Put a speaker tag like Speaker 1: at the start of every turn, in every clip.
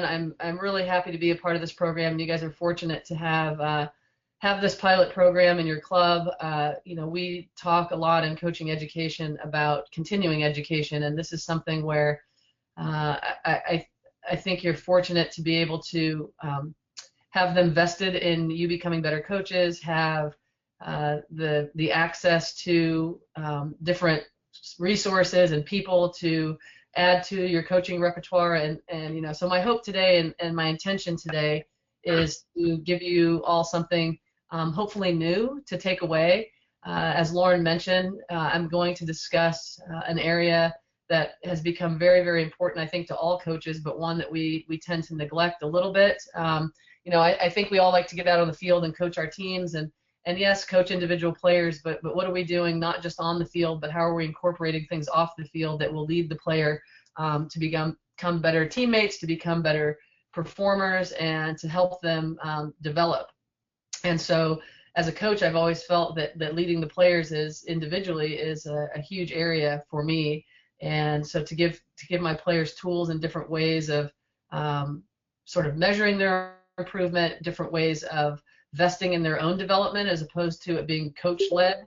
Speaker 1: one, I'm really happy to be a part of this program. You guys are fortunate to have this pilot program in your club. We talk a lot in coaching education about continuing education, and this is something where I think you're fortunate to be able to have them vested in you becoming better coaches, have the access to different resources and people to add to your coaching repertoire, and so my hope today and my intention today is to give you all something hopefully new to take away. As Lauren mentioned, I'm going to discuss an area that has become very, very important, I think, to all coaches, but one that we tend to neglect a little bit. I think we all like to get out on the field and coach our teams, and yes, coach individual players, but what are we doing not just on the field, but how are we incorporating things off the field that will lead the player to become better teammates, to become better performers, and to help them develop. And so as a coach, I've always felt that leading the players individually is a huge area for me. And so to give my players tools and different ways of sort of measuring their improvement, different ways of vesting in their own development as opposed to it being coach-led,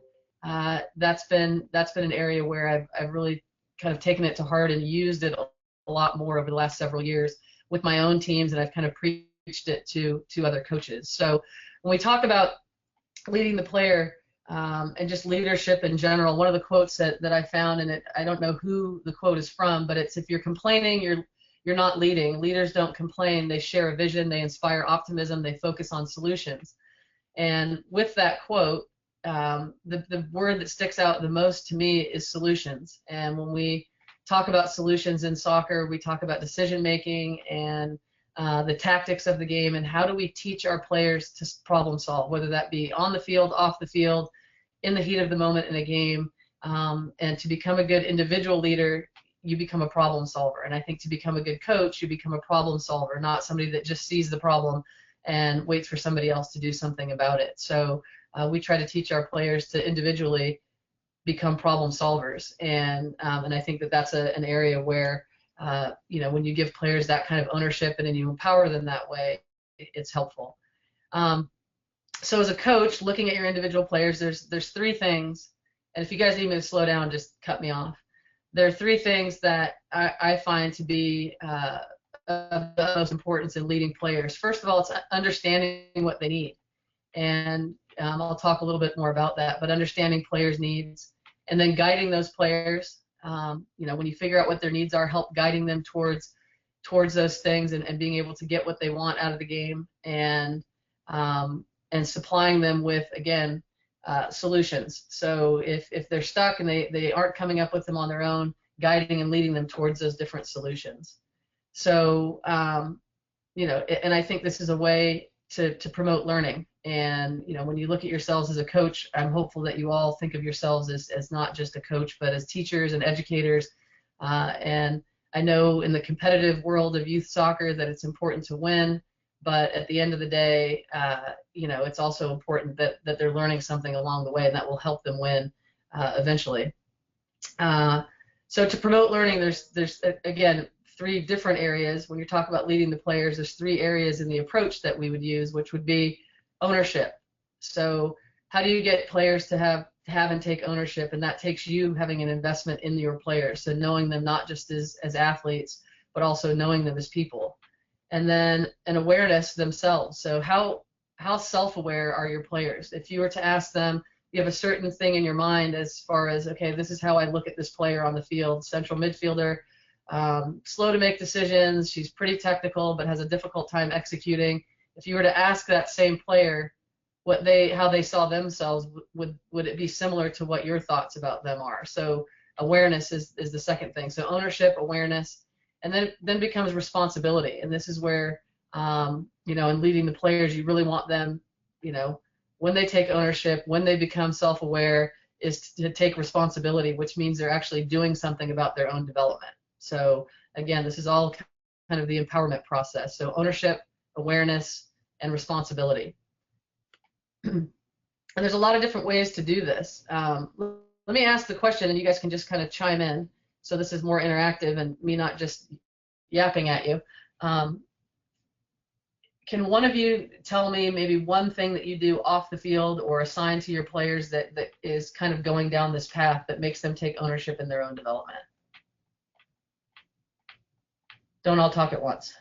Speaker 1: that's been an area where I've really kind of taken it to heart and used it a lot more over the last several years with my own teams, and I've kind of preached it to other coaches. So when we talk about leading the player and just leadership in general, one of the quotes that I found, and I don't know who the quote is from, but it's, if you're complaining, you're not leading. Leaders don't complain. They share a vision. They inspire optimism. They focus on solutions. And with that quote, the word that sticks out the most to me is solutions. And when we talk about solutions in soccer, we talk about decision making and the tactics of the game, and how do we teach our players to problem solve, whether that be on the field, off the field, in the heat of the moment in a game. And to become a good individual leader, you become a problem solver. And I think to become a good coach, you become a problem solver, not somebody that just sees the problem and waits for somebody else to do something about it. So we try to teach our players to individually become problem solvers, and I think that's an area where when you give players that kind of ownership and then you empower them that way, it's helpful. So as a coach, looking at your individual players, there's three things, and if you guys need me to slow down, just cut me off. There are three things that I find to be of the most importance in leading players. First of all, it's understanding what they need, and I'll talk a little bit more about that, but understanding players' needs and then guiding those players. When you figure out what their needs are, help guiding them towards those things and being able to get what they want out of the game, and supplying them with, again, solutions. So if they're stuck and they aren't coming up with them on their own, guiding and leading them towards those different solutions. So and I think this is a way to promote learning. And when you look at yourselves as a coach, I'm hopeful that you all think of yourselves as not just a coach, but as teachers and educators. And I know in the competitive world of youth soccer that it's important to win, but at the end of the day, it's also important that they're learning something along the way, and that will help them win eventually. So to promote learning, there's again, three different areas. When you're talking about leading the players, there's three areas in the approach that we would use, which would be ownership. So how do you get players to have and take ownership? And that takes you having an investment in your players, so knowing them not just as athletes, but also knowing them as people. And then an awareness themselves. So how self-aware are your players? If you were to ask them, you have a certain thing in your mind as far as, okay, this is how I look at this player on the field, central midfielder, slow to make decisions, she's pretty technical but has a difficult time executing. If you were to ask that same player how they saw themselves, would it be similar to what your thoughts about them are? So awareness is the second thing. So ownership, awareness, and then becomes responsibility. And this is where in leading the players, you really want them, when they take ownership, when they become self-aware, is to take responsibility, which means they're actually doing something about their own development. So again, this is all kind of the empowerment process. So ownership, awareness, and responsibility. And there's a lot of different ways to do this. Let me ask the question, and you guys can just kind of chime in. So this is more interactive and me not just yapping at you. can one of you tell me maybe one thing that you do off the field or assign to your players that is kind of going down this path that makes them take ownership in their own development? Don't all talk at once.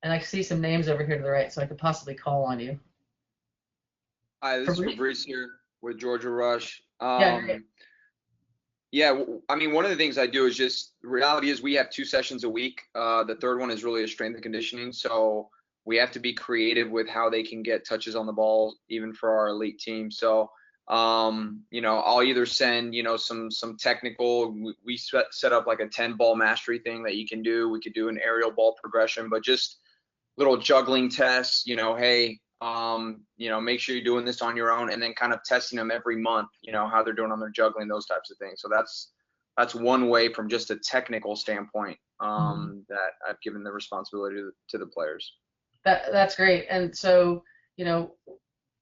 Speaker 1: And I see some names over here to the right, so I could possibly call on you.
Speaker 2: Hi, this is Fabrice here with Georgia Rush.
Speaker 1: Yeah, great.
Speaker 2: Yeah, I mean, one of the things I do is just, reality is we have 2 sessions a week. The third one is really a strength and conditioning. So we have to be creative with how they can get touches on the ball, even for our elite team. So, you know, I'll either send, you know, some technical, we set up like a 10 ball mastery thing that you can do. We could do an aerial ball progression, but just little juggling tests, you know, hey, you know, make sure you're doing this on your own, and then kind of testing them every month, you know, how they're doing on their juggling, those types of things. So that's one way from just a technical standpoint that I've given the responsibility to the players.
Speaker 1: That's great. And so, you know,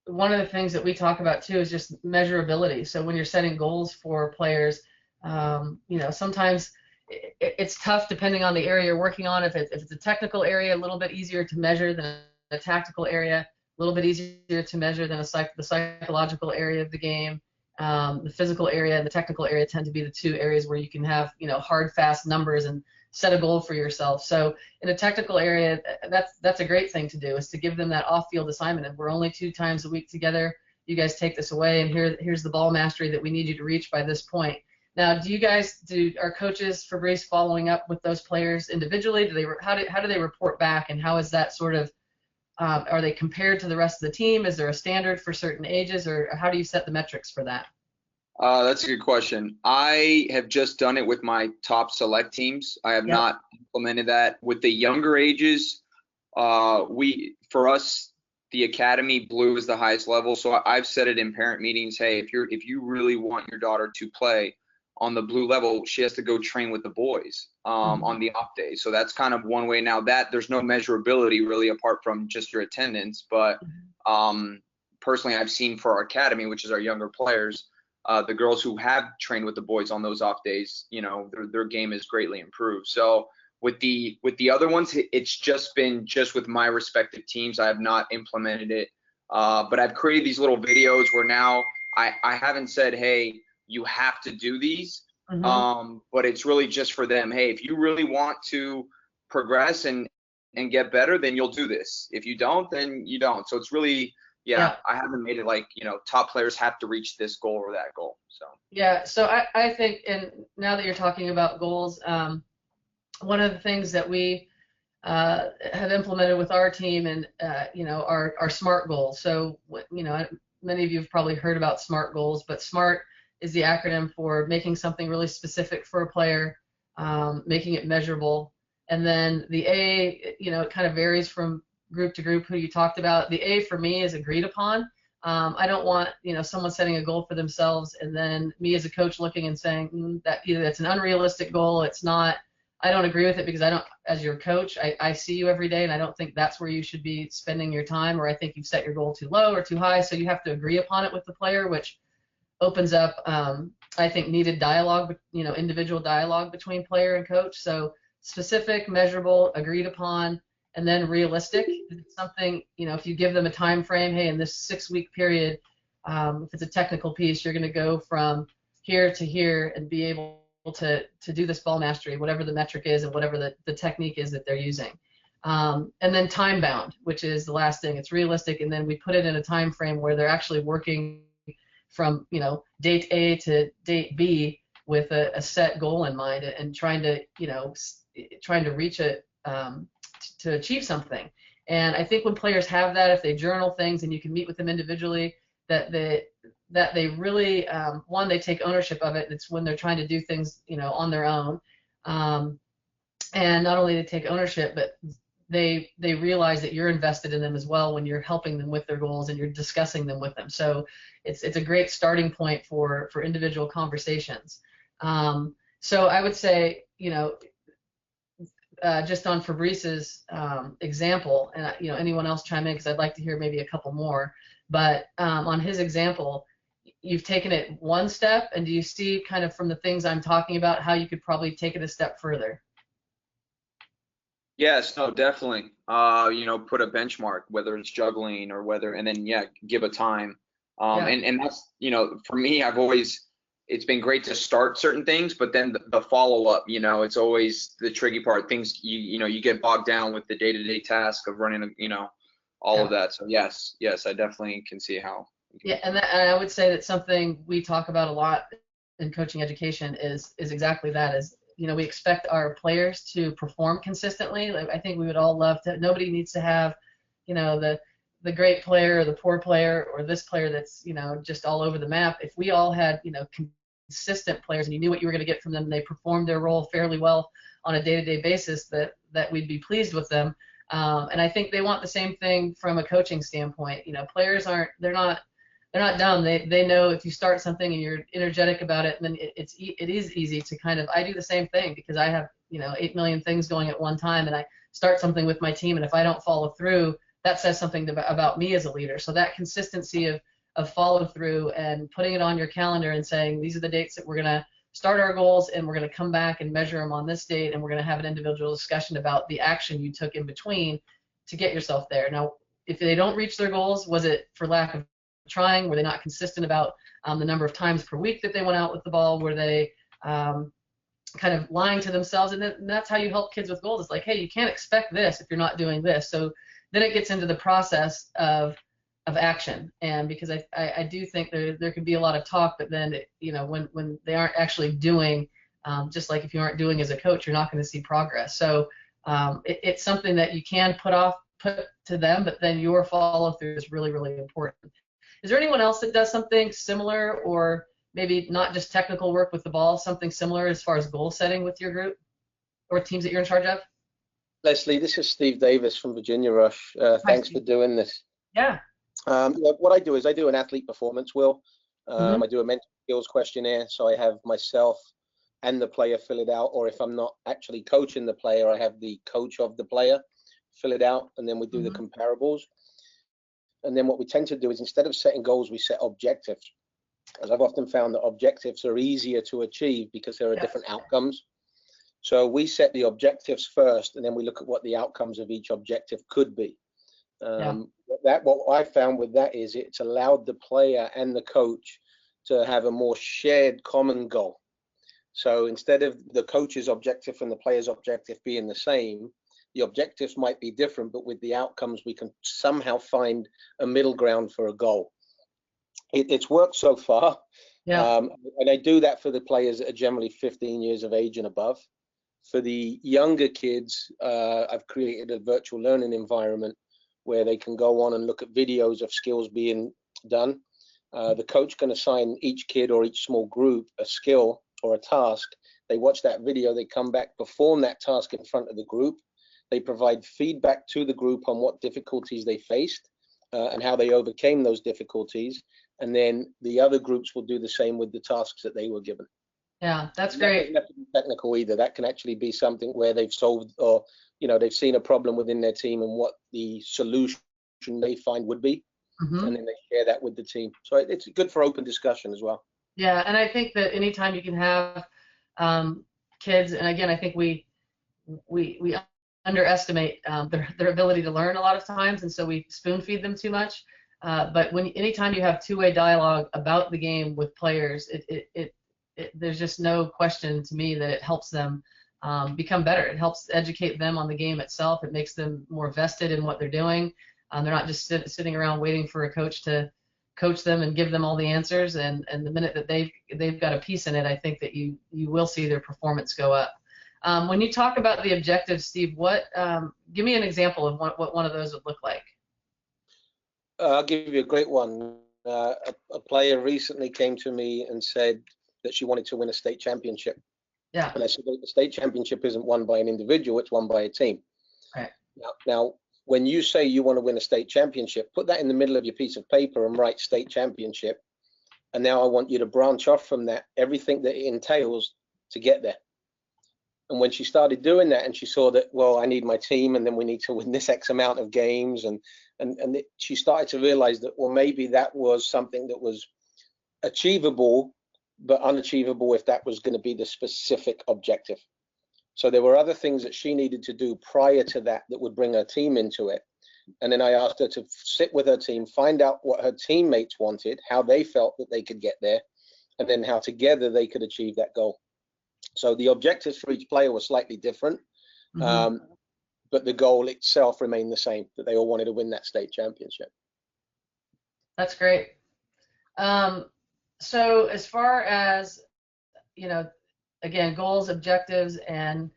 Speaker 1: one of the things that we talk about too is just measurability. So when you're setting goals for players, you know, sometimes it's tough depending on the area you're working on. If it's a technical area, a little bit easier to measure than a tactical area. A little bit easier to measure than the psychological area of the game. The physical area and the technical area tend to be the 2 areas where you can have, you know, hard, fast numbers and set a goal for yourself. So in a technical area, that's a great thing to do, is to give them that off-field assignment. And we're only 2 times a week together. You guys take this away, and here's the ball mastery that we need you to reach by this point. Now, are coaches, Fabrice, following up with those players individually? How do they report back, and how is that sort of are they compared to the rest of the team? Is there a standard for certain ages, or how do you set the metrics for that?
Speaker 2: That's a good question. I have just done it with my top select teams. I have not implemented that with the younger ages. For us, the academy blue is the highest level. So I've said it in parent meetings. Hey, if you really want your daughter to play on the blue level, she has to go train with the boys on the off days. So that's kind of one way. Now that there's no measurability really apart from just your attendance, but personally I've seen for our academy, which is our younger players, the girls who have trained with the boys on those off days, you know, their game is greatly improved. So with the other ones, it's just been with my respective teams. I have not implemented it, but I've created these little videos where now I haven't said, hey, you have to do these, but it's really just for them. Hey, if you really want to progress and get better, then you'll do this. If you don't, then you don't. So it's really, I haven't made it like, you know, top players have to reach this goal or that goal. So
Speaker 1: so I think, and now that you're talking about goals, one of the things that we have implemented with our team and you know, our SMART goals. So you know, many of you have probably heard about SMART goals, but SMART is the acronym for making something really specific for a player, making it measurable. And then the A, you know, it kind of varies from group to group who you talked about. The A for me is agreed upon. I don't want, you know, someone setting a goal for themselves and then me as a coach looking and saying that either that's an unrealistic goal, it's not, I don't agree with it, because I don't, as your coach, I see you every day and I don't think that's where you should be spending your time, or I think you've set your goal too low or too high. So you have to agree upon it with the player, which opens up, I think, needed dialogue, you know, individual dialogue between player and coach. So specific, measurable, agreed upon, and then realistic. It's something, you know, if you give them a time frame, hey, in this 6-week period, if it's a technical piece, you're going to go from here to here and be able to do this ball mastery, whatever the metric is and whatever the technique is that they're using. And then time bound, which is the last thing. It's realistic, and then we put it in a time frame where they're actually working from, you know, date A to date B with a set goal in mind and trying to, you know, trying to reach it to achieve something. And I think when players have that, if they journal things and you can meet with them individually, that they really, one, they take ownership of it. It's when they're trying to do things, you know, on their own. And not only they take ownership, but they realize that you're invested in them as well when you're helping them with their goals and you're discussing them with them. So it's a great starting point for individual conversations. So I would say, you know, just on Fabrice's example, and you know, anyone else chime in because I'd like to hear maybe a couple more. But on his example, you've taken it one step, and do you see kind of from the things I'm talking about how you could probably take it a step further?
Speaker 2: Yes, no, definitely. Put a benchmark, whether it's juggling or whether, and then yeah, give a time.
Speaker 1: Yeah.
Speaker 2: And that's, for me, it's been great to start certain things, but then the follow up, it's always the tricky part. Things you get bogged down with the day-to-day task of running, all of
Speaker 1: Yeah.
Speaker 2: that. So yes, I definitely can see how.
Speaker 1: Yeah, and I would say that something we talk about a lot in coaching education is exactly that. Is we expect our players to perform consistently. Like, I think we would all love to. Nobody needs to have, the great player or the poor player or this player that's just all over the map. If we all had consistent players and you knew what you were going to get from them, and they performed their role fairly well on a day-to-day basis, that we'd be pleased with them. And I think they want the same thing from a coaching standpoint. Players they're not dumb. They know if you start something and you're energetic about it, then it is easy to kind of. I do the same thing because I have 8 million things going at one time, and I start something with my team, and if I don't follow through, that says something about me as a leader. So that consistency of follow through and putting it on your calendar and saying these are the dates that we're going to start our goals, and we're going to come back and measure them on this date, and we're going to have an individual discussion about the action you took in between to get yourself there. Now, if they don't reach their goals, was it for lack of trying? Were they not consistent about the number of times per week that they went out with the ball? Were they kind of lying to themselves? And that's how you help kids with goals. It's like, hey, you can't expect this if you're not doing this. So then it gets into the process of action. And because I do think there could be a lot of talk, but then when they aren't actually doing, just like if you aren't doing as a coach, you're not going to see progress. So it's something that you can put to them, but then your follow through is really, really important. Is there anyone else that does something similar, or maybe not just technical work with the ball, something similar as far as goal setting with your group or teams that you're in charge of?
Speaker 3: Leslie, this is Steve Davis from Virginia Rush. Thanks for doing this.
Speaker 1: Yeah.
Speaker 3: What I do is I do an athlete performance wheel.
Speaker 1: Mm-hmm.
Speaker 3: I do a mental skills questionnaire, so I have myself and the player fill it out, or if I'm not actually coaching the player, I have the coach of the player fill it out, and then we do the comparables. And then what we tend to do is, instead of setting goals, we set objectives. As I've often found that objectives are easier to achieve because there are different outcomes. So we set the objectives first, and then we look at what the outcomes of each objective could be. What I found with that is it's allowed the player and the coach to have a more shared common goal. So instead of the coach's objective and the player's objective being the same, the objectives might be different, but with the outcomes, we can somehow find a middle ground for a goal. It's worked so far. And I do that for the players that are generally 15 years of age and above. For the younger kids, I've created a virtual learning environment where they can go on and look at videos of skills being done. The coach can assign each kid or each small group a skill or a task. They watch that video, they come back, perform that task in front of the group. They provide feedback to the group on what difficulties they faced and how they overcame those difficulties. And then the other groups will do the same with the tasks that they were given.
Speaker 1: Yeah, that's great.
Speaker 3: That doesn't have to be technical either. That can actually be something where they've solved, or they've seen a problem within their team and what the solution they find would be, and then they share that with the team. So it's good for open discussion as well.
Speaker 1: Yeah, and I think that anytime you can have kids, and again, I think we underestimate their ability to learn a lot of times, and so we spoon feed them too much. But anytime you have two-way dialogue about the game with players, there's just no question to me that it helps them become better. It helps educate them on the game itself. It makes them more vested in what they're doing. They're not just sitting around waiting for a coach to coach them and give them all the answers. And the minute that they've got a piece in it, I think that you will see their performance go up. When you talk about the objectives, Steve, give me an example of what one of those would look like.
Speaker 3: I'll give you a great one. A player recently came to me and said that she wanted to win a state championship.
Speaker 1: Yeah.
Speaker 3: And I said, the state championship isn't won by an individual, it's won by a team.
Speaker 1: Right.
Speaker 3: Now, when you say you want to win a state championship, put that in the middle of your piece of paper and write state championship. And now I want you to branch off from that, everything that it entails to get there. And when she started doing that and she saw that, well, I need my team and then we need to win this X amount of games. And she started to realize that, well, maybe that was something that was achievable, but unachievable if that was going to be the specific objective. So there were other things that she needed to do prior to that that would bring her team into it. And then I asked her to sit with her team, find out what her teammates wanted, how they felt that they could get there, and then how together they could achieve that goal. So the objectives for each player were slightly different, but the goal itself remained the same, that they all wanted to win that state championship.
Speaker 1: That's great. So as far as, you know, again, goals, objectives, and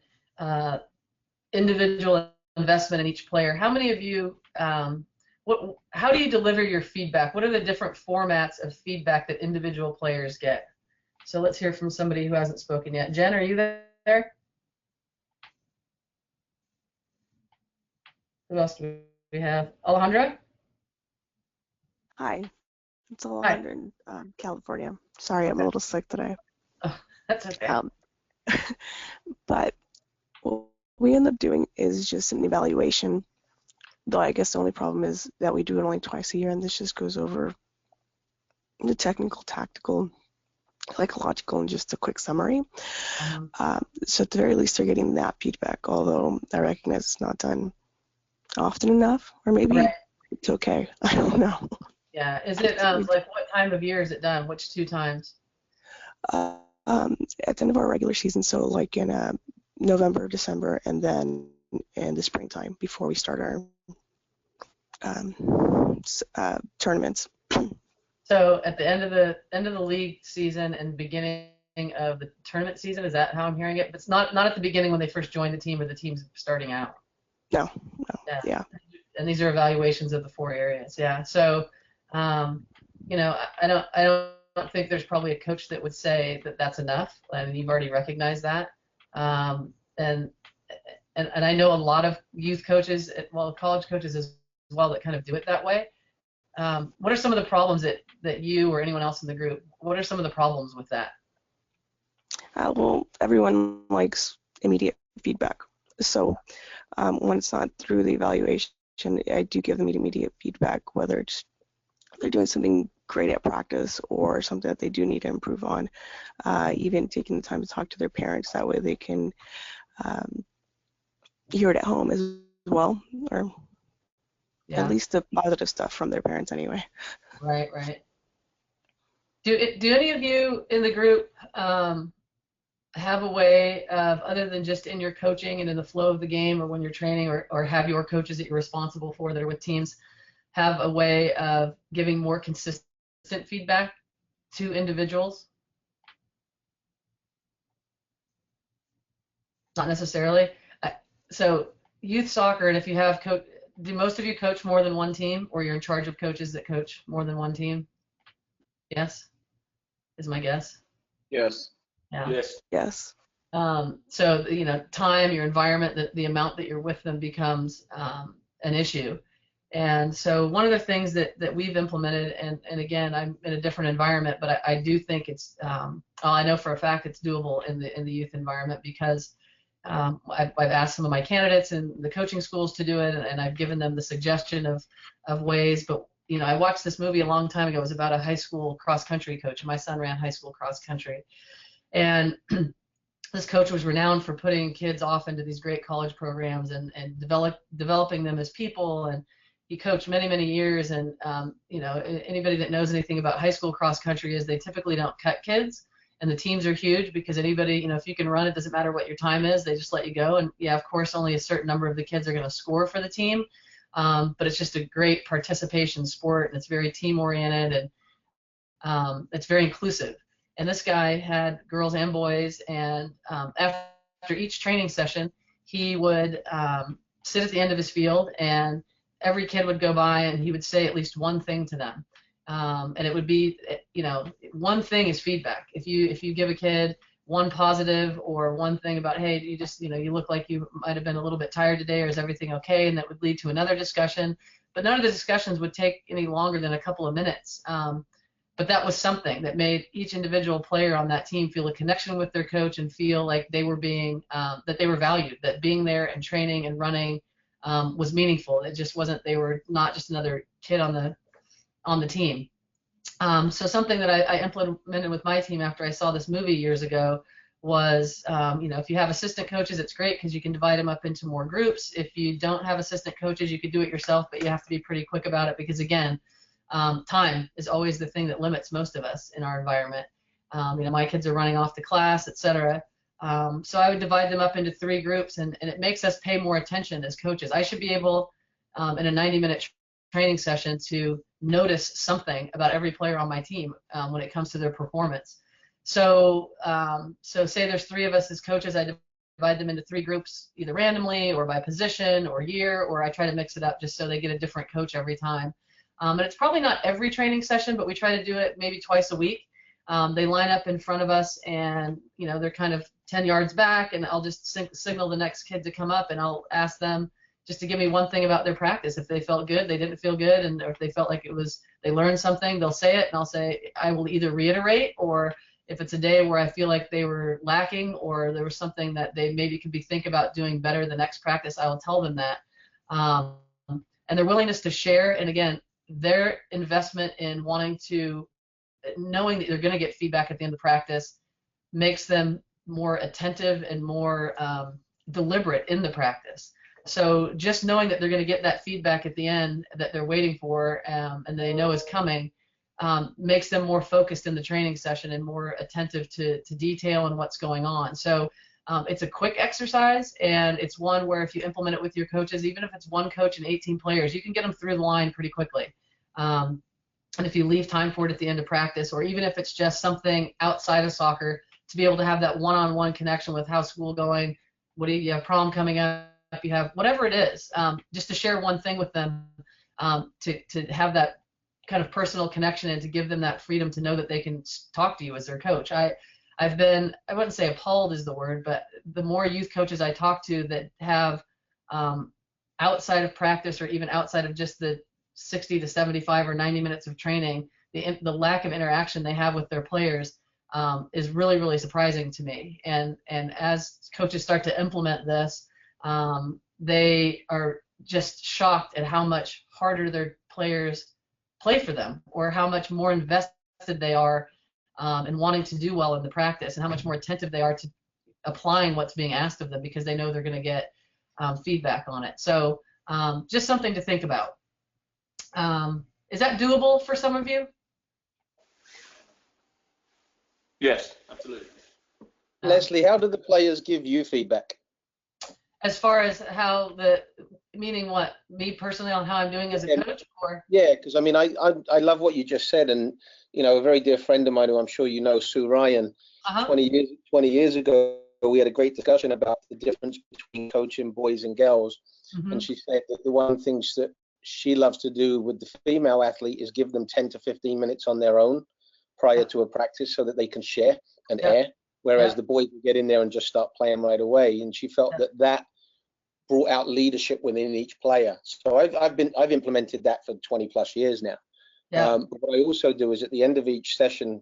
Speaker 1: individual investment in each player, how many of you, how do you deliver your feedback? What are the different formats of feedback that individual players get? So let's hear from somebody who hasn't spoken yet. Jen, are you there? Who else do we have? Alejandra?
Speaker 4: Hi, it's Alejandra in California. Sorry, I'm a little sick today.
Speaker 1: Oh, that's okay.
Speaker 4: But what we end up doing is just an evaluation, though I guess the only problem is that we do it only twice a year, and this just goes over the technical, tactical, psychological, and just a quick summary. So at the very least, they're getting that feedback, although I recognize it's not done often enough, or maybe it's okay. I don't know.
Speaker 1: Yeah, is it like what time of year is it done? Which 2 times?
Speaker 4: At the end of our regular season, so like in November, December, and then in the springtime before we start our tournaments.
Speaker 1: So at the end of the league season and beginning of the tournament season, is that how I'm hearing it? But it's not at the beginning when they first join the team or the team's starting out.
Speaker 4: No.
Speaker 1: Yeah. And these are evaluations of the 4 areas. Yeah. So, you know, I don't think there's probably a coach that would say that that's enough. I mean, you've already recognized that. And I know a lot of youth coaches, well, college coaches as well, that kind of do it that way. What are some of the problems that you or anyone else in the group, what are some of the problems with that?
Speaker 4: Well, everyone likes immediate feedback. So when it's not through the evaluation, I do give them immediate feedback, whether it's they're doing something great at practice or something that they do need to improve on, even taking the time to talk to their parents. That way they can hear it at home as well, or at least the positive stuff from their parents anyway.
Speaker 1: Right. Do any of you in the group have a way of, other than just in your coaching and in the flow of the game or when you're training, or have your coaches that you're responsible for that are with teams, have a way of giving more consistent feedback to individuals? Not necessarily. So youth soccer, and if you have do most of you coach more than one team, or you're in charge of coaches that coach more than one team? Yes, is my guess.
Speaker 2: Yes.
Speaker 1: Yeah.
Speaker 3: Yes.
Speaker 1: So, you know, time, your environment, the amount that you're with them becomes an issue. And so one of the things that we've implemented, and again, I'm in a different environment, but I do think it's, I know for a fact it's doable in the youth environment, because I've asked some of my candidates in the coaching schools to do it, and I've given them the suggestion of ways. But, you know, I watched this movie a long time ago. It was about a high school cross country coach. My son ran high school cross country. And this coach was renowned for putting kids off into these great college programs and developing them as people. And he coached many years. And, you know, anybody that knows anything about high school cross country is they typically don't cut kids. And the teams are huge because anybody, you know, if you can run, it doesn't matter what your time is, they just let you go. And yeah, of course, only a certain number of the kids are going to score for the team. But it's just a great participation sport, and it's very team oriented, and it's very inclusive. And this guy had girls and boys, and after each training session, he would sit at the end of his field, and every kid would go by, and he would say at least one thing to them. And it would be, you know, one thing is feedback. If you give a kid one positive or one thing about, hey, you just, you know, you look like you might have been a little bit tired today, or is everything okay? And that would lead to another discussion. But none of the discussions would take any longer than a couple of minutes. But that was something that made each individual player on that team feel a connection with their coach and feel like they were being, that they were valued, that being there and training and running was meaningful. It just wasn't, they were not just another kid on the team. So something that I implemented with my team after I saw this movie years ago was, if you have assistant coaches, it's great because you can divide them up into more groups. If you don't have assistant coaches, you could do it yourself, but you have to be pretty quick about it because, again, time is always the thing that limits most of us in our environment. My kids are running off to class, etc. So I would divide them up into 3 groups, and it makes us pay more attention as coaches. I should be able, in a 90-minute training session, to notice something about every player on my team when it comes to their performance. So say there's 3 of us as coaches, I divide them into 3 groups, either randomly or by position or year, or I try to mix it up just so they get a different coach every time. And it's probably not every training session, but we try to do it maybe twice a week. They line up in front of us, and they're kind of 10 yards back, and I'll just signal the next kid to come up, and I'll ask them just to give me one thing about their practice. If they felt good, they didn't feel good, and or if they felt like they learned something, they'll say it, and I'll say I will either reiterate, or if it's a day where I feel like they were lacking or there was something that they maybe could think about doing better the next practice, I will tell them that. And their willingness to share, and again, their investment in knowing that they're going to get feedback at the end of practice makes them more attentive and more deliberate in the practice. So just knowing that they're going to get that feedback at the end that they're waiting for and they know is coming makes them more focused in the training session and more attentive to detail and what's going on. So it's a quick exercise, and it's one where if you implement it with your coaches, even if it's one coach and 18 players, you can get them through the line pretty quickly. And if you leave time for it at the end of practice, or even if it's just something outside of soccer, to be able to have that one-on-one connection with how's school going, what do you have prom coming up, you have whatever it is, just to share one thing with them, to have that kind of personal connection and to give them that freedom to know that they can talk to you as their coach. I've been, I wouldn't say appalled is the word, but the more youth coaches I talk to that have outside of practice or even outside of just the 60 to 75 or 90 minutes of training, the lack of interaction they have with their players is really, really surprising to me. And as coaches start to implement this, they are just shocked at how much harder their players play for them, or how much more invested they are in wanting to do well in the practice, and how much more attentive they are to applying what's being asked of them because they know they're going to get feedback on it. So just something to think about. Is that doable for some of you?
Speaker 5: Yes, absolutely.
Speaker 3: Leslie, how do the players give you feedback?
Speaker 1: As far as how meaning what, me personally on how I'm doing as a coach, or?
Speaker 3: Yeah, because I mean, I love what you just said, and a very dear friend of mine who I'm sure you know, Sue Ryan, 20 years ago, we had a great discussion about the difference between coaching boys and girls, and she said that the one thing that she loves to do with the female athlete is give them 10 to 15 minutes on their own prior to a practice so that they can share and air, whereas the boys will get in there and just start playing right away. And she felt that brought out leadership within each player. So I've implemented that for 20 plus years now. But what I also do is at the end of each session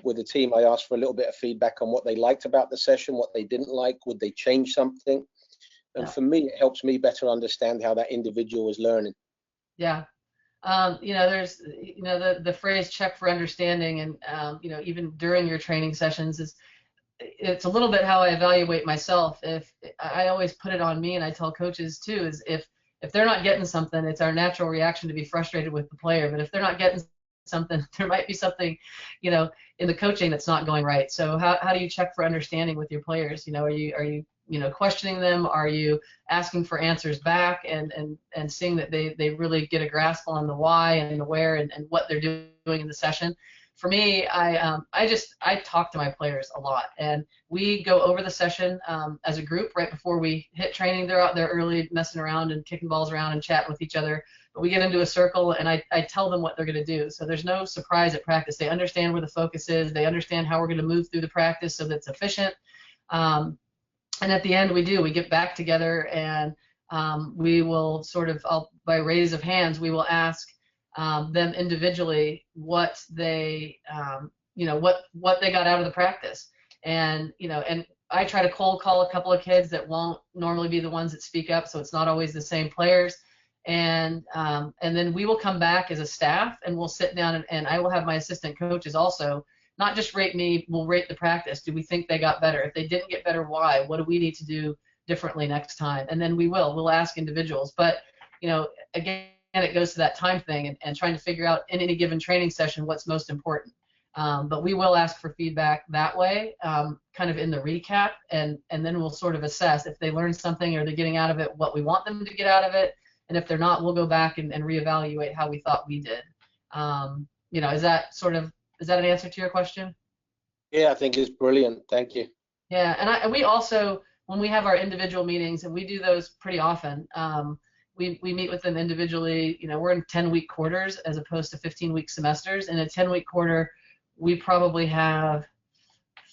Speaker 3: with the team, I ask for a little bit of feedback on what they liked about the session, what they didn't like, would they change something? And for me, it helps me better understand how that individual is learning.
Speaker 1: Yeah. There's, the phrase check for understanding, and, even during your training sessions it's a little bit how I evaluate myself. If I always put it on me, and I tell coaches too, is if they're not getting something, it's our natural reaction to be frustrated with the player. But if they're not getting something, there might be something, in the coaching that's not going right. So how do you check for understanding with your players? Are you questioning them? Are you asking for answers back and seeing that they really get a grasp on the why and the where and what they're doing in the session? For me, I talk to my players a lot, and we go over the session as a group right before we hit training. They're out there early messing around and kicking balls around and chatting with each other, but we get into a circle and I tell them what they're going to do. So there's no surprise at practice. They understand where the focus is. They understand how we're going to move through the practice so that it's efficient. And at the end, we get back together, and we will sort of, by raise of hands, we will ask them individually what they, what they got out of the practice. And, and I try to cold call a couple of kids that won't normally be the ones that speak up, so it's not always the same players. And then we will come back as a staff, and we'll sit down, and I will have my assistant coaches also not just rate me, we'll rate the practice. Do we think they got better? If they didn't get better, why? What do we need to do differently next time? And then we'll ask individuals. But, again, it goes to that time thing and trying to figure out in any given training session what's most important. But we will ask for feedback that way, kind of in the recap, and then we'll sort of assess if they learned something or they're getting out of it what we want them to get out of it. And if they're not, we'll go back and reevaluate how we thought we did. Is that an answer to your question?
Speaker 3: Yeah, I think it's brilliant. Thank you.
Speaker 1: Yeah, and we also, when we have our individual meetings, and we do those pretty often, we meet with them individually. We're in 10-week quarters as opposed to 15-week semesters. In a 10-week quarter, we probably have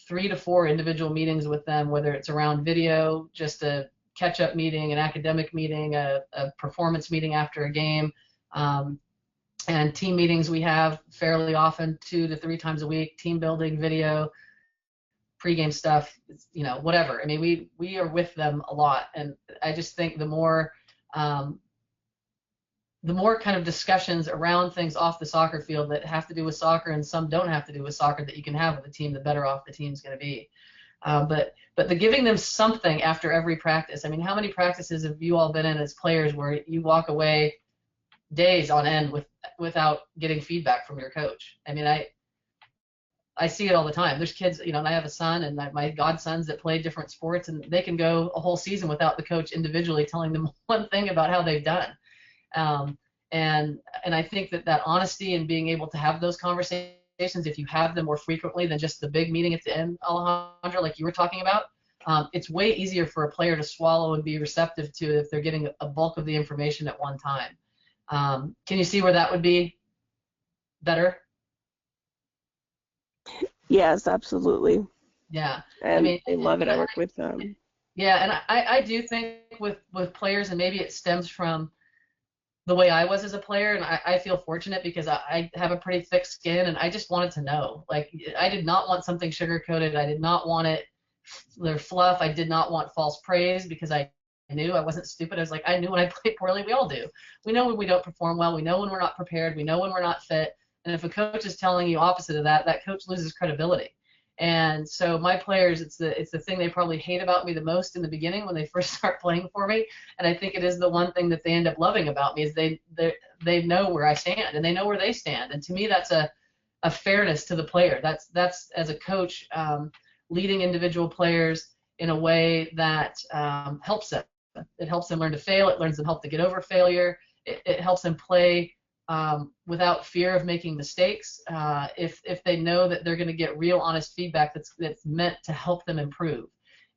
Speaker 1: 3 to 4 individual meetings with them, whether it's around video, just a catch-up meeting, an academic meeting, a performance meeting after a game, and team meetings we have fairly often, 2 to 3 times a week, team building, video, pregame stuff, whatever. I mean, we are with them a lot, and I just think the more kind of discussions around things off the soccer field that have to do with soccer and some don't have to do with soccer that you can have with a team, the better off the team's going to be. But the giving them something after every practice. I mean, how many practices have you all been in as players where you walk away days on end without getting feedback from your coach? I mean, I see it all the time. There's kids, and I have a son and my godsons that play different sports, and they can go a whole season without the coach individually telling them one thing about how they've done. And I think that honesty and being able to have those conversations, if you have them more frequently than just the big meeting at the end, Alejandro, like you were talking about, it's way easier for a player to swallow and be receptive to if they're getting a bulk of the information at one time. Can you see where that would be better?
Speaker 4: Yes, absolutely.
Speaker 1: Yeah.
Speaker 4: And they love it. I work with them.
Speaker 1: Yeah, and I do think with players, and maybe it stems from the way I was as a player, and I feel fortunate because I have a pretty thick skin, and I just wanted to know. Like, I did not want something sugar-coated. I did not want it their fluff. I did not want false praise because I knew I wasn't stupid. I was like, I knew when I played poorly. We all do. We know when we don't perform well. We know when we're not prepared. We know when we're not fit. And if a coach is telling you opposite of that, that coach loses credibility. And so my players, it's the thing they probably hate about me the most in the beginning when they first start playing for me. And I think it is the one thing that they end up loving about me is they know where I stand and they know where they stand. And to me, that's a fairness to the player. That's as a coach, leading individual players in a way that helps them. It helps them learn to fail. It learns them help to get over failure. It helps them play without fear of making mistakes, if they know that they're going to get real honest feedback that's meant to help them improve.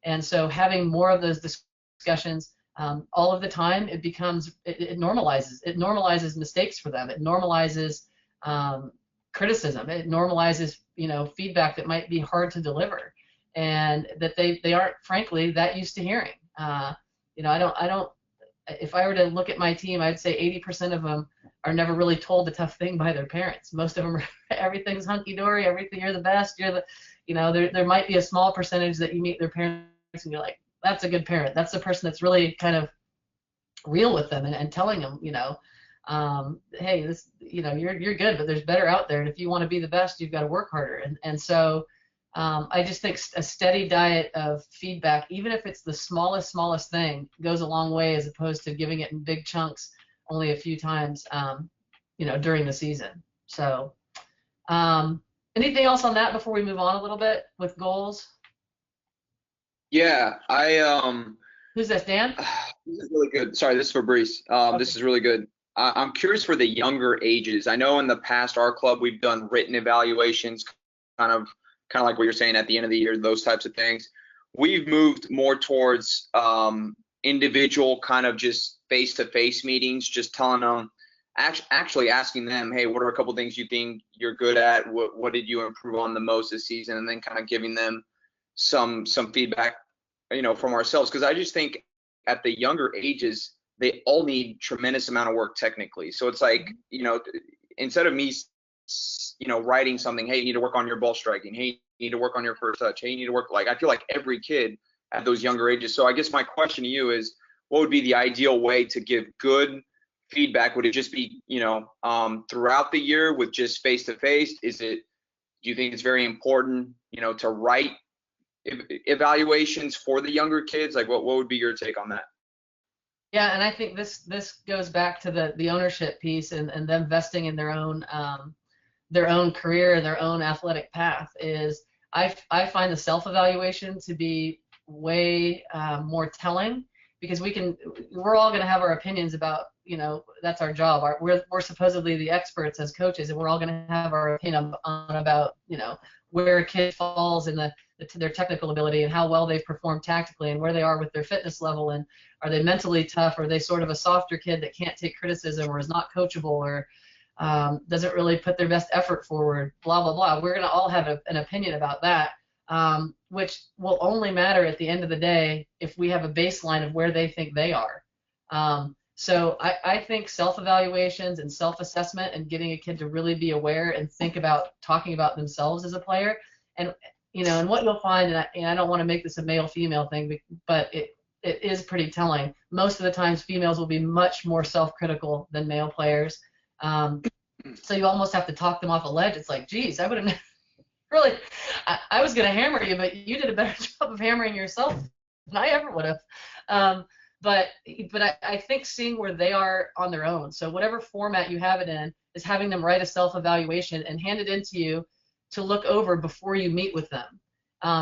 Speaker 1: And so having more of those discussions all of the time, it normalizes mistakes for them. It normalizes criticism. It normalizes feedback that might be hard to deliver and that they aren't frankly that used to hearing. I don't if I were to look at my team, I'd say 80% of them are never really told the tough thing by their parents. Most of them, everything's hunky-dory, everything, you're the best, there might be a small percentage that you meet their parents and you're like, that's a good parent. That's the person that's really kind of real with them and telling them, hey, this, you're good, but there's better out there. And if you want to be the best, you've got to work harder. And so I just think a steady diet of feedback, even if it's the smallest thing, goes a long way as opposed to giving it in big chunks only a few times, during the season. So anything else on that before we move on a little bit with goals?
Speaker 2: Yeah,
Speaker 1: Who's this, Dan?
Speaker 2: This is really good. Sorry, this is Fabrice.
Speaker 1: Okay.
Speaker 2: This is really good. I'm curious for the younger ages. I know in the past, our club, we've done written evaluations, kind of like what you're saying at the end of the year, those types of things. We've moved more towards individual kind of just face-to-face meetings, just telling them, actually asking them, hey, what are a couple things you think you're good at? What did you improve on the most this season? And then kind of giving them some feedback, from ourselves. Because I just think at the younger ages, they all need tremendous amount of work technically. So it's like, instead of me writing something, hey, you need to work on your ball striking, hey, you need to work on your first touch, hey, you need to work, I feel like every kid at those younger ages. So I guess my question to you is, what would be the ideal way to give good feedback? Would it just be, throughout the year with just face-to-face? Is it Do you think it's very important, to write evaluations for the younger kids? Like, what would be your take on that?
Speaker 1: Yeah, and I think this goes back to the ownership piece and them investing in their own career and their own athletic path. Is I find the self-evaluation to be way more telling, because we're all going to have our opinions about, that's our job. We're supposedly the experts as coaches, and we're all going to have our opinion on about, where a kid falls in their technical ability and how well they've performed tactically and where they are with their fitness level, and are they mentally tough, or are they sort of a softer kid that can't take criticism or is not coachable, or doesn't really put their best effort forward, blah, blah, blah. We're going to all have an opinion about that, which will only matter at the end of the day if we have a baseline of where they think they are. So I think self-evaluations and self-assessment and getting a kid to really be aware and think about talking about themselves as a player, and and what you'll find, and I don't want to make this a male-female thing, but it is pretty telling. Most of the times females will be much more self-critical than male players. So you almost have to talk them off a ledge. It's like, geez, I would have really, I was going to hammer you, but you did a better job of hammering yourself than I ever would have. But I think seeing where they are on their own, so whatever format you have it in, is having them write a self-evaluation and hand it in to you to look over before you meet with them,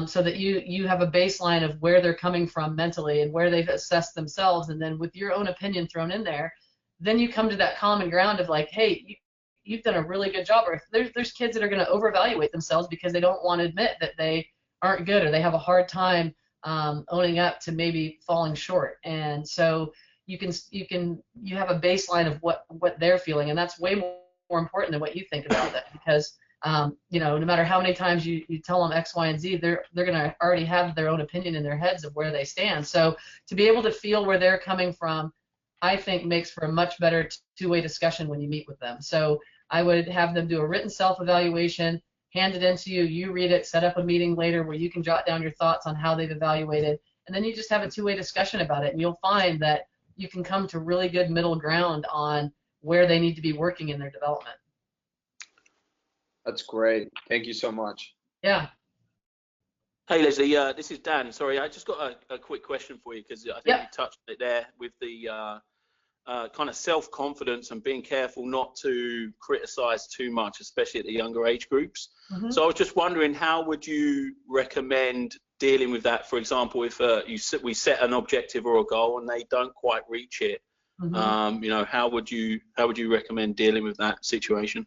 Speaker 1: so that you have a baseline of where they're coming from mentally and where they've assessed themselves, and then with your own opinion thrown in there, then you come to that common ground of like, hey, you've done a really good job. Or if there's kids that are going to over-evaluate themselves because they don't want to admit that they aren't good, or they have a hard time owning up to maybe falling short, and so you have a baseline of what they're feeling, and that's way more important than what you think about that, because no matter how many times you tell them X, Y, and Z, they're going to already have their own opinion in their heads of where they stand. So to be able to feel where they're coming from, I think makes for a much better two-way discussion when you meet with them. So I would have them do a written self-evaluation, hand it in to you, you read it, set up a meeting later where you can jot down your thoughts on how they've evaluated, and then you just have a two-way discussion about it, and you'll find that you can come to really good middle ground on where they need to be working in their development.
Speaker 2: That's great. Thank you so much.
Speaker 1: Yeah.
Speaker 5: Hey, Leslie, this is Dan. Sorry, I just got a quick question for you, because I think you touched on it there with the kind of self-confidence and being careful not to criticize too much, especially at the younger age groups. Mm-hmm. So I was just wondering, how would you recommend dealing with that? For example, if we set an objective or a goal and they don't quite reach it, mm-hmm. How would you recommend dealing with that situation?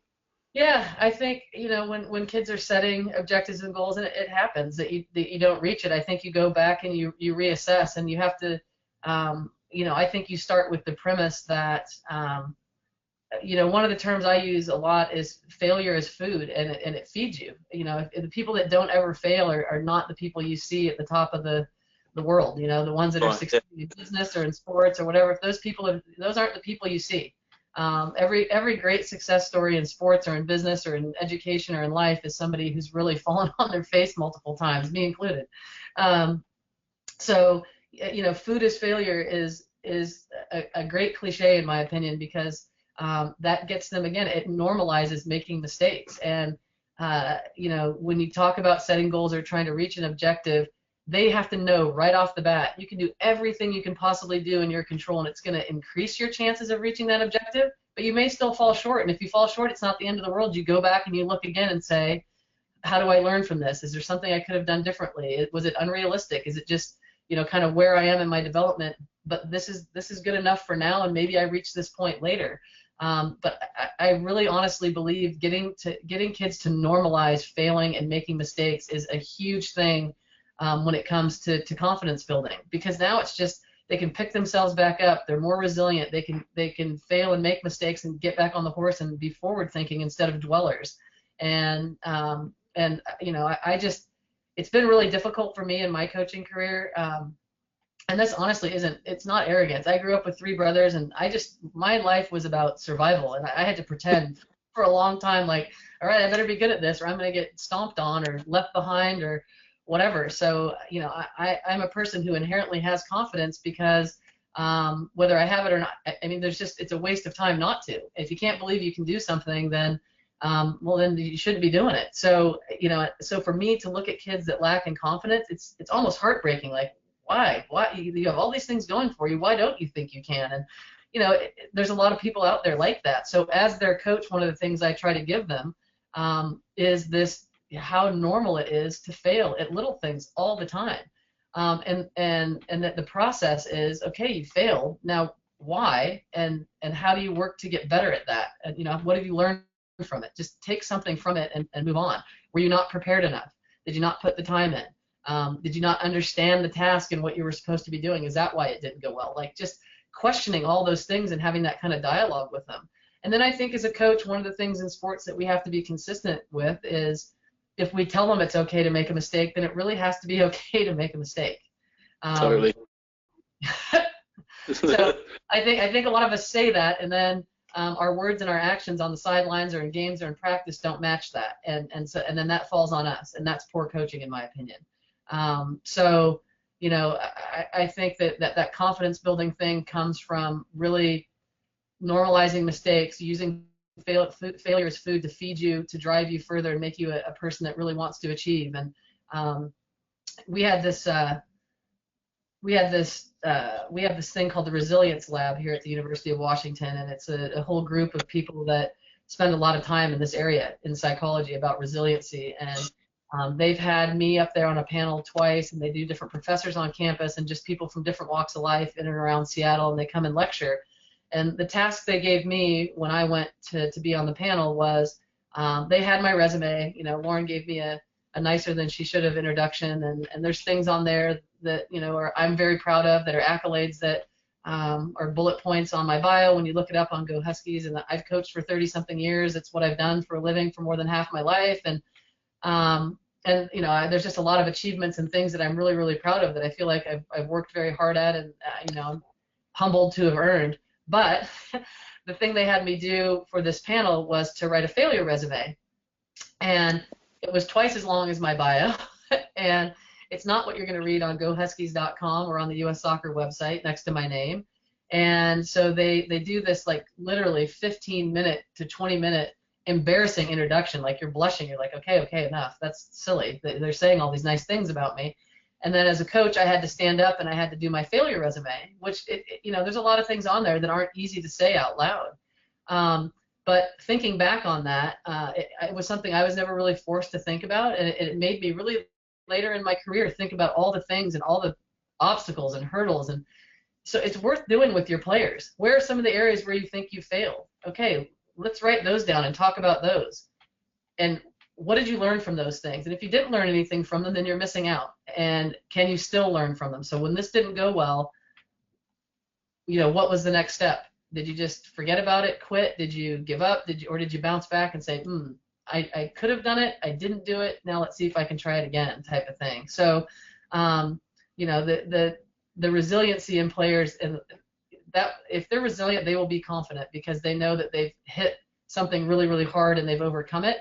Speaker 1: Yeah, I think, when kids are setting objectives and goals, and it happens that you don't reach it, I think you go back and you reassess, and you have to, I think you start with the premise that, one of the terms I use a lot is failure is food, and it feeds you. If the people that don't ever fail are not the people you see at the top of the world, the ones that are succeeding in business or in sports or whatever. If those aren't the people you see. Every great success story in sports or in business or in education or in life is somebody who's really fallen on their face multiple times, me included. So food is failure is a great cliche in my opinion, because that gets them, again, it normalizes making mistakes. And when you talk about setting goals or trying to reach an objective, they have to know right off the bat, you can do everything you can possibly do in your control, and it's going to increase your chances of reaching that objective, but you may still fall short. And if you fall short, it's not the end of the world. You go back and you look again and say, how do I learn from this? Is there something I could have done differently? Was it unrealistic? Is it just, kind of where I am in my development? But this is good enough for now, and maybe I reach this point later. But I really honestly believe getting kids to normalize failing and making mistakes is a huge thing when it comes to confidence building, because now it's just they can pick themselves back up. They're more resilient. They can fail and make mistakes and get back on the horse and be forward thinking instead of dwellers. And it's been really difficult for me in my coaching career. And this honestly it's not arrogance. I grew up with 3 brothers, and my life was about survival, and I had to pretend for a long time, like, all right, I better be good at this, or I'm going to get stomped on or left behind or whatever. So, I'm a person who inherently has confidence, because whether I have it or not, I mean, it's a waste of time not to. If you can't believe you can do something, then well, then you shouldn't be doing it. So, so for me to look at kids that lack in confidence, it's almost heartbreaking. Like, why? You have all these things going for you. Why don't you think you can? And, there's a lot of people out there like that. So as their coach, one of the things I try to give them is this, how normal it is to fail at little things all the time. And that the process is, okay, you failed. Now, why? And how do you work to get better at that? And, what have you learned from it? Just take something from it and move on. Were you not prepared enough? Did you not put the time in? Did you not understand the task and what you were supposed to be doing? Is that why it didn't go well? Like, just questioning all those things and having that kind of dialogue with them. And then I think as a coach, one of the things in sports that we have to be consistent with is, if we tell them it's okay to make a mistake, then it really has to be okay to make a mistake.
Speaker 5: Totally.
Speaker 1: So I think a lot of us say that, and then our words and our actions on the sidelines or in games or in practice don't match that, and then that falls on us, and that's poor coaching in my opinion. So I think that confidence building thing comes from really normalizing mistakes, using failure as food to feed you, to drive you further and make you a person that really wants to achieve. And we have this thing called the Resilience Lab here at the University of Washington, and it's a whole group of people that spend a lot of time in this area in psychology about resiliency. And they've had me up there on a panel twice, and they do different professors on campus and just people from different walks of life in and around Seattle, and they come and lecture. And the task they gave me when I went to be on the panel was, they had my resume. Lauren gave me a nicer than she should have introduction, and there's things on there that I'm very proud of, that are accolades that are bullet points on my bio when you look it up on Go Huskies. And I've coached for 30-something years. It's what I've done for a living for more than half my life. And there's just a lot of achievements and things that I'm really, really proud of, that I feel like I've worked very hard at, and I'm humbled to have earned. But the thing they had me do for this panel was to write a failure resume, and it was twice as long as my bio, and it's not what you're going to read on GoHuskies.com or on the U.S. Soccer website next to my name. And so they do this like literally 15-minute to 20-minute embarrassing introduction, like you're blushing, you're like, okay, enough, that's silly. They're saying all these nice things about me. And then as a coach, I had to stand up and I had to do my failure resume, which, there's a lot of things on there that aren't easy to say out loud. But thinking back on that, it was something I was never really forced to think about, and it made me really, later in my career, think about all the things and all the obstacles and hurdles. And so it's worth doing with your players. Where are some of the areas where you think you failed? Okay, let's write those down and talk about those. And what did you learn from those things? And if you didn't learn anything from them, then you're missing out. And can you still learn from them? So when this didn't go well, what was the next step? Did you just forget about it, quit? Did you give up? Or did you bounce back and say, I could have done it, I didn't do it, now let's see if I can try it again, type of thing. So, the resiliency in players, and that if they're resilient, they will be confident because they know that they've hit something really, really hard and they've overcome it.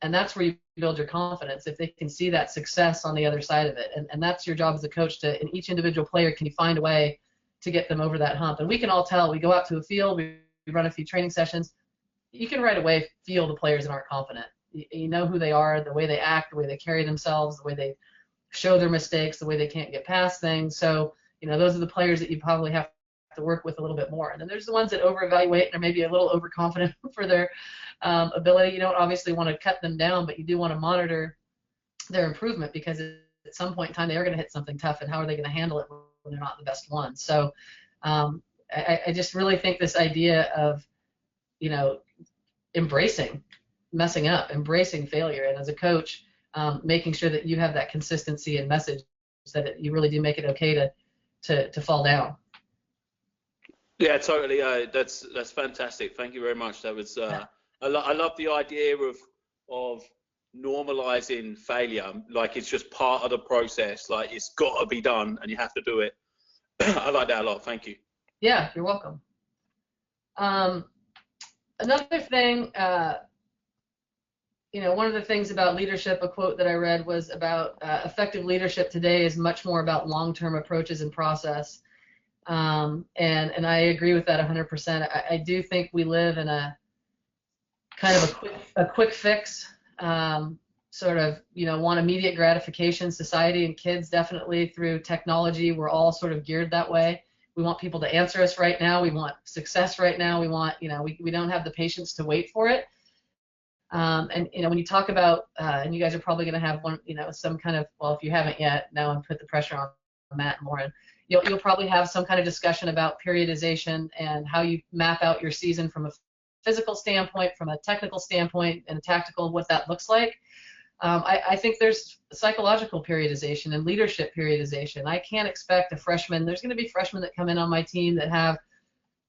Speaker 1: And that's where you build your confidence, if they can see that success on the other side of it. And that's your job as a coach, to, in each individual player, can you find a way to get them over that hump? And we can all tell, we go out to a field, we run a few training sessions, you can right away feel the players that aren't confident. You know who they are, the way they act, the way they carry themselves, the way they show their mistakes, the way they can't get past things. So, those are the players that you probably have to work with a little bit more. And then there's the ones that over-evaluate and are maybe a little overconfident for their ability. You don't obviously want to cut them down, but you do want to monitor their improvement, because at some point in time they are going to hit something tough, and how are they going to handle it when they're not the best one? So I just really think this idea of, embracing messing up, embracing failure, and as a coach, making sure that you have that consistency and message, that you really do make it okay to fall down.
Speaker 5: Yeah, totally. That's fantastic. Thank you very much. That was I love the idea of normalizing failure, like it's just part of the process, like it's got to be done and you have to do it. I like that a lot. Thank you.
Speaker 1: Yeah, you're welcome. Another thing, one of the things about leadership, a quote that I read was about effective leadership today is much more about long-term approaches and process. And I agree with that 100%. I do think we live in a kind of a quick fix, sort of, want immediate gratification. Society and kids definitely through technology, we're all sort of geared that way. We want people to answer us right now. We want success right now. We want, we don't have the patience to wait for it. And when you talk about, and you guys are probably going to have one, some kind of, well, if you haven't yet, now I'm put the pressure on Matt and Lauren. You'll probably have some kind of discussion about periodization and how you map out your season from a physical standpoint, from a technical standpoint, and a tactical, what that looks like. I think there's psychological periodization and leadership periodization. I can't expect a freshman. There's going to be freshmen that come in on my team that have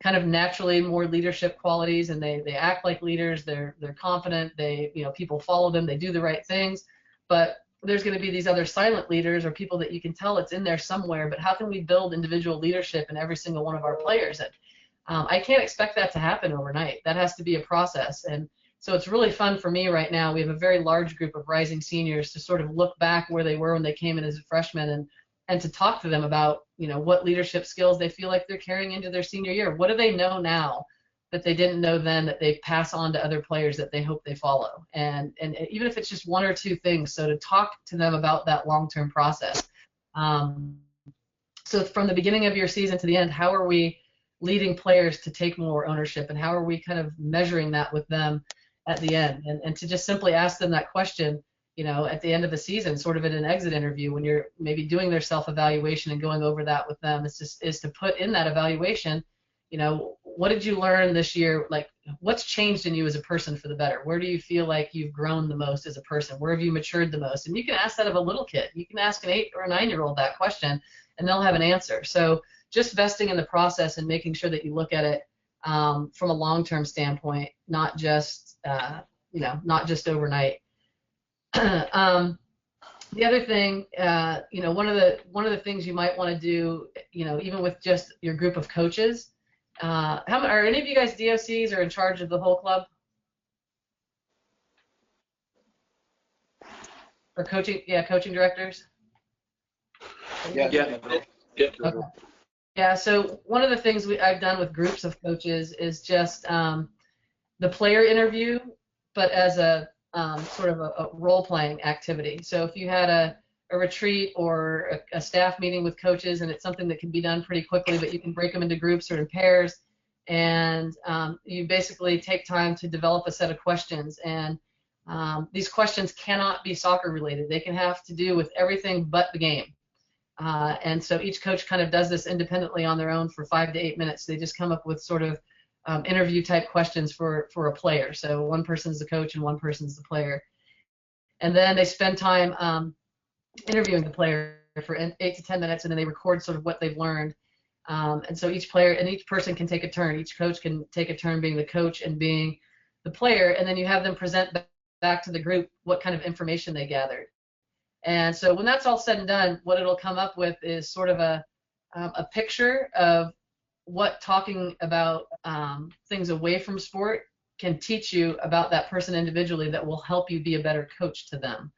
Speaker 1: kind of naturally more leadership qualities, and they act like leaders. They're confident. People follow them. They do the right things. But there's going to be these other silent leaders or people that you can tell it's in there somewhere. But how can we build individual leadership in every single one of our players? And I can't expect that to happen overnight. That has to be a process. And so it's really fun for me right now. We have a very large group of rising seniors to sort of look back where they were when they came in as a freshman and to talk to them about, what leadership skills they feel like they're carrying into their senior year. What do they know now that they didn't know then that they pass on to other players that they hope they follow? And even if it's just one or two things, so to talk to them about that long-term process. So from the beginning of your season to the end, how are we leading players to take more ownership, and how are we kind of measuring that with them at the end? And to just simply ask them that question, at the end of the season, sort of in an exit interview, when you're maybe doing their self-evaluation and going over that with them, is to put in that evaluation, what did you learn this year? Like, what's changed in you as a person for the better? Where do you feel like you've grown the most as a person? Where have you matured the most? And you can ask that of a little kid. You can ask an 8 or a 9-year-old that question, and they'll have an answer. So just vesting in the process and making sure that you look at it from a long-term standpoint, not just overnight. The other thing, one of the things you might want to do, even with just your group of coaches, are any of you guys DOCs or in charge of the whole club? Or coaching directors?
Speaker 5: Yeah.
Speaker 1: Okay. Yeah, so one of the things I've done with groups of coaches is just the player interview, but as a sort of a role-playing activity. So if you had a retreat or a staff meeting with coaches, and it's something that can be done pretty quickly, but you can break them into groups or in pairs, and you basically take time to develop a set of questions. And these questions cannot be soccer related. They can have to do with everything but the game. And so each coach kind of does this independently on their own for 5 to 8 minutes. They just come up with sort of interview type questions for a player. So one person's the coach and one person's the player. And then they spend time interviewing the player for 8 to 10 minutes, and then they record sort of what they've learned. And so each player and each person can take a turn. Each coach can take a turn being the coach and being the player, and then you have them present back to the group what kind of information they gathered. And so when that's all said and done, what it'll come up with is sort of a picture of what talking about things away from sport can teach you about that person individually that will help you be a better coach to them.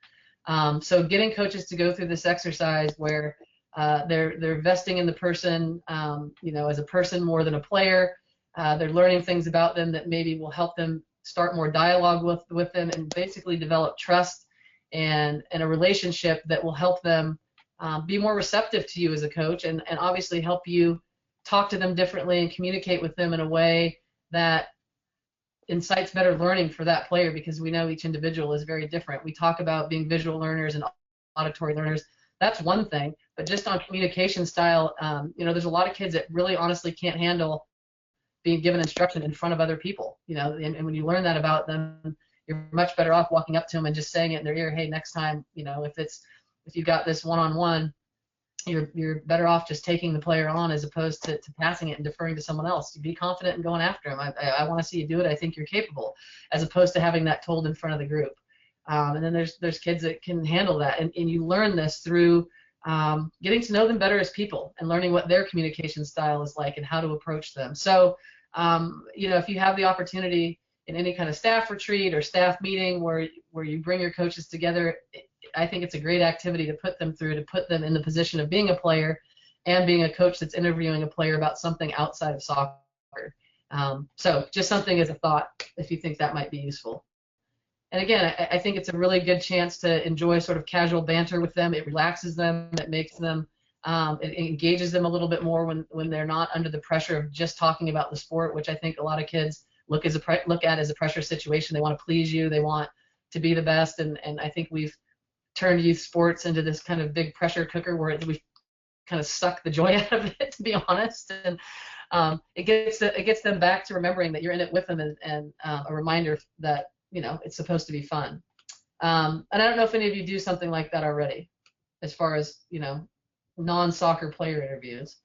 Speaker 1: So getting coaches to go through this exercise where they're vesting in the person, as a person more than a player. They're learning things about them that maybe will help them start more dialogue with them and basically develop trust and a relationship that will help them be more receptive to you as a coach, and obviously help you talk to them differently and communicate with them in a way that incites better learning for that player, because we know each individual is very different. We talk about being visual learners and auditory learners. That's one thing, but just on communication style, there's a lot of kids that really honestly can't handle being given instruction in front of other people, and when you learn that about them, you're much better off walking up to them and just saying it in their ear, hey, next time, if you've got this one-on-one, you're better off just taking the player on as opposed to passing it and deferring to someone else. Be confident and going after him. I want to see you do it. I think you're capable, as opposed to having that told in front of the group. And then there's kids that can handle that, and you learn this through getting to know them better as people and learning what their communication style is like and how to approach them. So, if you have the opportunity in any kind of staff retreat or staff meeting where you bring your coaches together, I think it's a great activity to put them through, to put them in the position of being a player and being a coach that's interviewing a player about something outside of soccer. So just something as a thought, if you think that might be useful. And again, I think it's a really good chance to enjoy sort of casual banter with them. It relaxes them. It makes them, it engages them a little bit more when they're not under the pressure of just talking about the sport, which I think a lot of kids look at as a pressure situation. They want to please you. They want to be the best. And I think we've turned youth sports into this kind of big pressure cooker where we've kind of sucked the joy out of it, to be honest. And it gets them back to remembering that you're in it with them, and a reminder that it's supposed to be fun. And I don't know if any of you do something like that already, as far as non-soccer player interviews.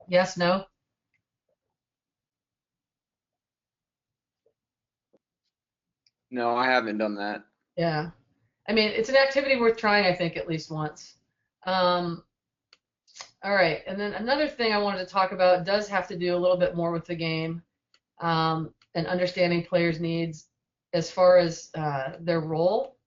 Speaker 1: Yes, no?
Speaker 2: No, I haven't done that.
Speaker 1: Yeah. I mean, it's an activity worth trying, I think, at least once. All right, and then another thing I wanted to talk about does have to do a little bit more with the game, and understanding players' needs as far as their role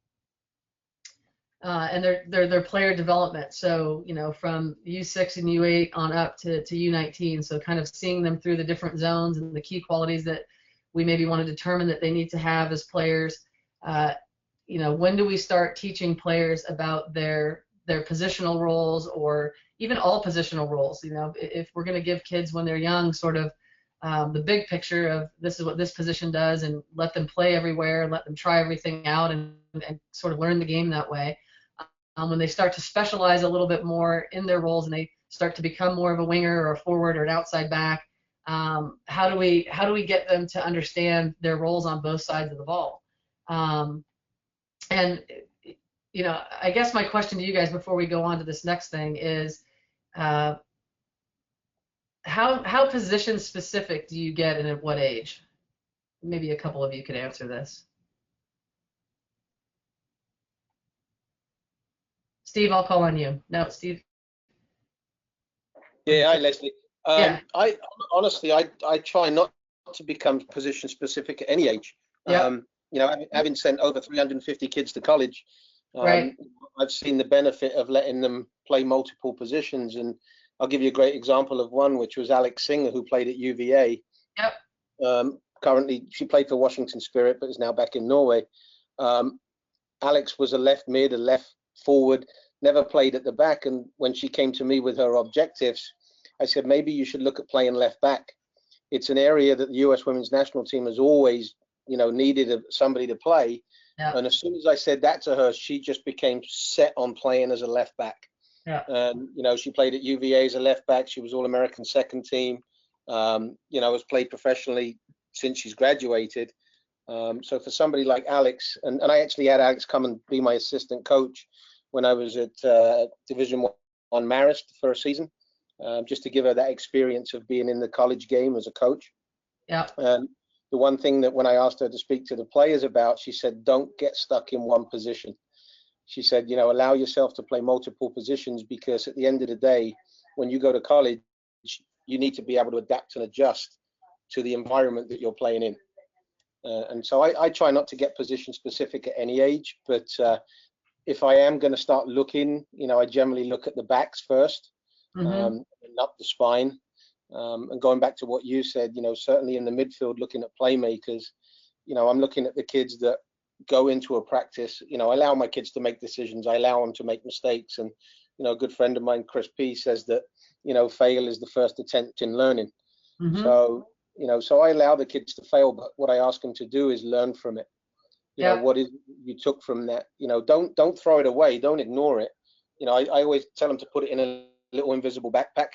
Speaker 1: and their player development. So from U6 and U8 on up to U19. So kind of seeing them through the different zones and the key qualities that we maybe want to determine that they need to have as players. When do we start teaching players about their positional roles, or even all positional roles? If we're going to give kids when they're young sort of the big picture of this is what this position does, and let them play everywhere, let them try everything out, and sort of learn the game that way. When they start to specialize a little bit more in their roles and they start to become more of a winger or a forward or an outside back, how do we get them to understand their roles on both sides of the ball? And I guess my question to you guys before we go on to this next thing is, how position specific do you get and at what age? Maybe a couple of you could answer this. Steve, I'll call on you. No, Steve.
Speaker 3: Yeah, hi, Leslie.
Speaker 1: Yeah.
Speaker 3: I honestly, I try not to become position specific at any age.
Speaker 1: Yeah.
Speaker 3: Having sent over 350 kids to college,
Speaker 1: Right.
Speaker 3: I've seen the benefit of letting them play multiple positions. And I'll give you a great example of one, which was Alex Singer, who played at UVA.
Speaker 1: Yep.
Speaker 3: Currently, she played for Washington Spirit, but is now back in Norway. Alex was a left mid, a left forward, never played at the back. And when she came to me with her objectives, I said, maybe you should look at playing left back. It's an area that the US women's national team has always, needed somebody to play.
Speaker 1: Yeah.
Speaker 3: And as soon as I said that to her, she just became set on playing as a left back.
Speaker 1: Yeah.
Speaker 3: And, she played at UVA as a left back. She was All-American second team, has played professionally since she's graduated. So for somebody like Alex, and I actually had Alex come and be my assistant coach when I was at Division I Marist for a season, just to give her that experience of being in the college game as a coach.
Speaker 1: Yeah.
Speaker 3: And the one thing that when I asked her to speak to the players about, she said, don't get stuck in one position. She said, allow yourself to play multiple positions, because at the end of the day, when you go to college, you need to be able to adapt and adjust to the environment that you're playing in. And so I try not to get position specific at any age, but if I am going to start looking, I generally look at the backs first, and up the spine. And going back to what you said, certainly in the midfield, looking at playmakers, I'm looking at the kids that go into a practice, I allow my kids to make decisions. I allow them to make mistakes. And, a good friend of mine, Chris P, says that, fail is the first attempt in learning. So, so I allow the kids to fail, but what I ask them to do is learn from it. What is you took from that? Don't throw it away. Don't ignore it. I always tell them to put it in a little invisible backpack.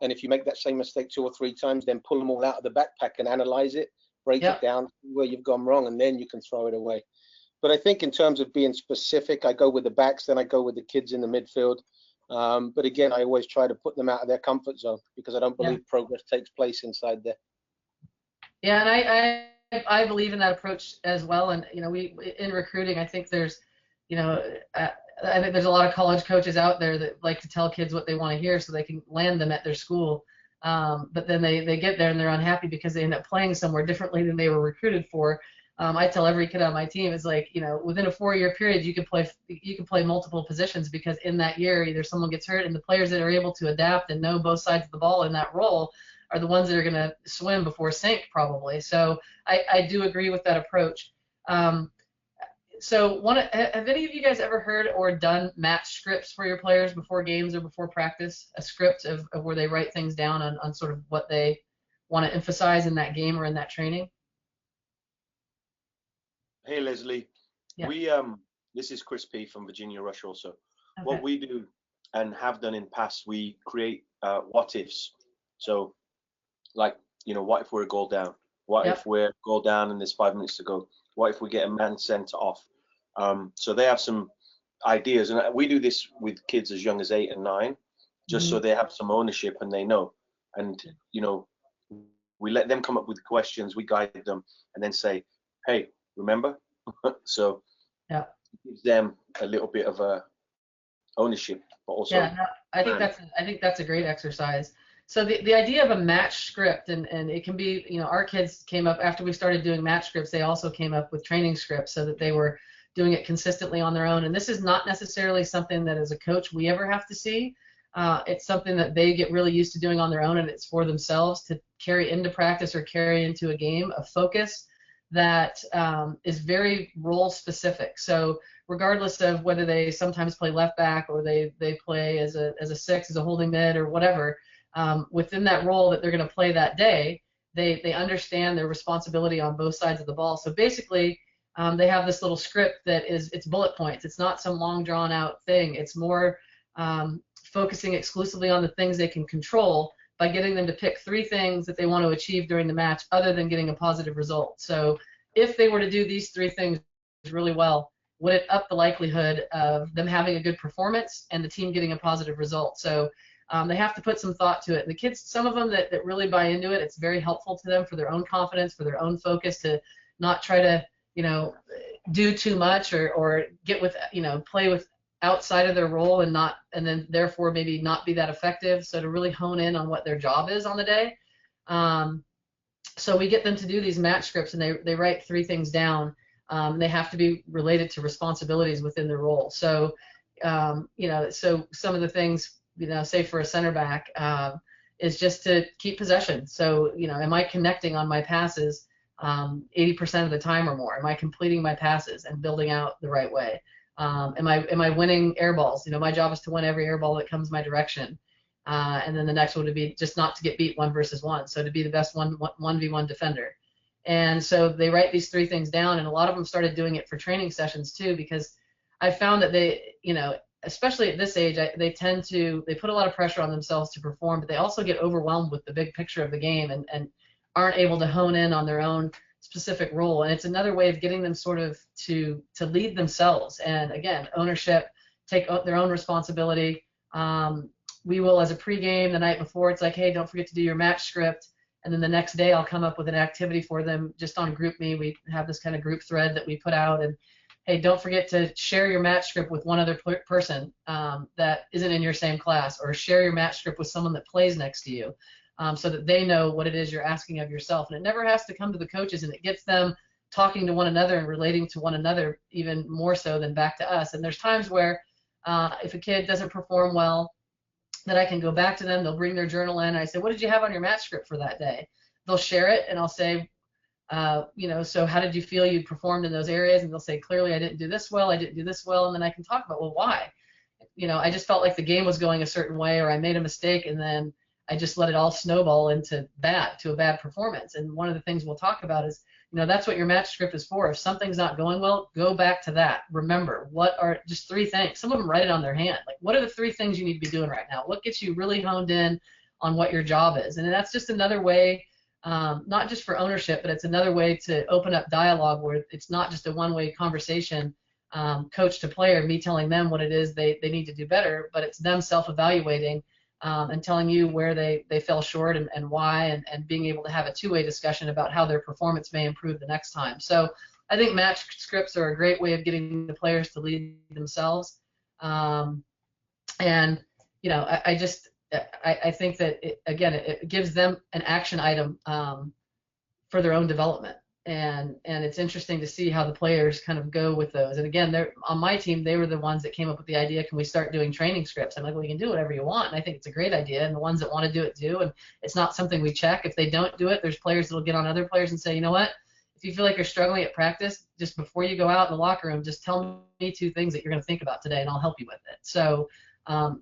Speaker 3: And if you make that same mistake 2 or 3 times, then pull them all out of the backpack and analyze it, break it down where you've gone wrong, and then you can throw it away. But I think in terms of being specific, I go with the backs, then I go with the kids in the midfield. But again, I always try to put them out of their comfort zone, because I don't believe progress takes place inside there.
Speaker 1: Yeah, and I believe in that approach as well. And we in recruiting, I think there's I think there's a lot of college coaches out there that like to tell kids what they want to hear so they can land them at their school. But then they get there and they're unhappy because they end up playing somewhere differently than they were recruited for. I tell every kid on my team, it's like, within a 4-year period, you can play multiple positions, because in that year, either someone gets hurt, and the players that are able to adapt and know both sides of the ball in that role are the ones that are going to swim before sink probably. So I do agree with that approach. So have any of you guys ever heard or done match scripts for your players before games or before practice? A script of where they write things down on sort of what they want to emphasize in that game or in that training?
Speaker 6: Hey, Leslie.
Speaker 1: Yeah.
Speaker 6: We this is Chris P from Virginia Rush also.
Speaker 1: Okay.
Speaker 6: What we do and have done in past, we create what ifs. So like, what if we're a goal down? What
Speaker 1: Yep.
Speaker 6: if we're goal down and there's 5 minutes to go? What if we get a man sent off? So they have some ideas, and we do this with kids as young as 8 and 9, just so they have some ownership and they know. And we let them come up with questions, we guide them, and then say, hey, remember? So
Speaker 1: yeah,
Speaker 6: it gives them a little bit of a ownership, but also
Speaker 1: I think that's a great exercise. So the idea of a match script, and it can be, our kids came up after we started doing match scripts, they also came up with training scripts so that they were doing it consistently on their own. And this is not necessarily something that as a coach we ever have to see. It's something that they get really used to doing on their own, and it's for themselves to carry into practice or carry into a game, a focus that is very role specific. So regardless of whether they sometimes play left back or they play as a 6, as a holding mid or whatever, within that role that they're going to play that day, they understand their responsibility on both sides of the ball. So basically, they have this little script that it's bullet points. It's not some long drawn out thing. It's more focusing exclusively on the things they can control by getting them to pick 3 things that they want to achieve during the match other than getting a positive result. So if they were to do these 3 things really well, would it up the likelihood of them having a good performance and the team getting a positive result? So they have to put some thought to it. And the kids, some of them that really buy into it, it's very helpful to them for their own confidence, for their own focus, to not try to, do too much or get with, play with outside of their role and then therefore maybe not be that effective. So to really hone in on what their job is on the day. So we get them to do these match scripts, and they write 3 things down. They have to be related to responsibilities within their role. So, so some of the things, say for a center back, is just to keep possession. So, am I connecting on my passes 80% of the time or more? Am I completing my passes and building out the right way? Am I winning air balls? My job is to win every air ball that comes my direction. And then the next one would be just not to get beat 1 versus 1. So to be the best 1v1 defender. And so they write these 3 things down, and a lot of them started doing it for training sessions too, because I found that they, especially at this age, they put a lot of pressure on themselves to perform, but they also get overwhelmed with the big picture of the game and aren't able to hone in on their own specific role. And it's another way of getting them sort of to lead themselves. And again, ownership, take their own responsibility. We will, as a pregame the night before, it's like, hey, don't forget to do your match script. And then the next day I'll come up with an activity for them just on GroupMe. We have this kind of group thread that we put out, and hey, don't forget to share your match script with one other person that isn't in your same class, or share your match script with someone that plays next to you, so that they know what it is you're asking of yourself. And it never has to come to the coaches, and it gets them talking to one another and relating to one another even more so than back to us. And there's times where if a kid doesn't perform well, that I can go back to them, they'll bring their journal in, and I say, what did you have on your match script for that day? They'll share it, and I'll say, so how did you feel you performed in those areas? And they'll say, clearly I didn't do this well, I didn't do this well, and then I can talk about, well, why? I just felt like the game was going a certain way, or I made a mistake, and then I just let it all snowball into a bad performance. And one of the things we'll talk about is, that's what your match script is for. If something's not going well, go back to that. Remember, what are just 3 things? Some of them write it on their hand. Like, what are the 3 things you need to be doing right now? What gets you really honed in on what your job is? And that's just another way, not just for ownership, but it's another way to open up dialogue where it's not just a one-way conversation, coach to player, me telling them what it is they need to do better, but it's them self-evaluating and telling you where they fell short and why, and being able to have a 2-way discussion about how their performance may improve the next time. So I think match scripts are a great way of getting the players to lead themselves. And, I think that, it gives them an action item for their own development. and it's interesting to see how the players kind of go with those. And again, they're on my team. They were the ones that came up with the idea. Can we start doing training scripts? I'm like, well, you can do whatever you want, and I think it's a great idea. And the ones that want to do it do. And it's not something we check. If they don't do it, there's players that'll get on other players and say, you know what? If you feel like you're struggling at practice, just before you go out in the locker room, just tell me 2 things that you're going to think about today, and I'll help you with it. So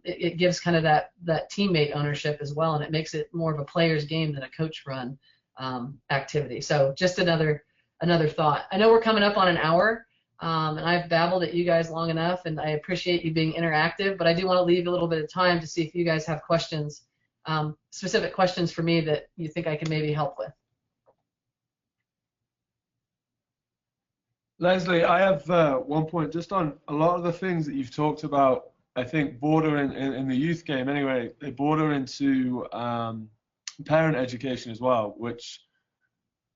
Speaker 1: it gives kind of that teammate ownership as well, and it makes it more of a player's game than a coach-run activity. So just another thought. I know we're coming up on an hour, and I've babbled at you guys long enough, and I appreciate you being interactive, but I do want to leave a little bit of time to see if you guys have questions, specific questions for me that you think I can maybe help with.
Speaker 7: Leslie, I have one point just on a lot of the things that you've talked about. I think border in the youth game anyway, they border into parent education as well, which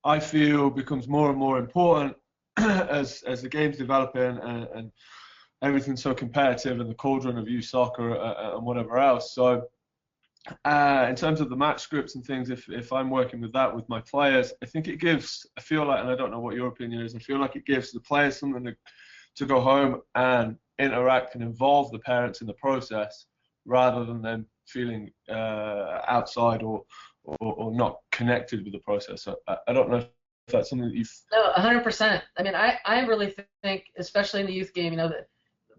Speaker 7: I feel becomes more and more important as the game's developing and everything's so competitive and the cauldron of youth soccer and whatever else. So in terms of the match scripts and things, if I'm working with that with my players, I think it gives, I feel like, and I don't know what your opinion is, I feel like it gives the players something to go home and interact and involve the parents in the process rather than them feeling outside or not connected with the process. So I don't know if that's something that you've... No,
Speaker 1: 100%. I mean, I really think, especially in the youth game, you know, that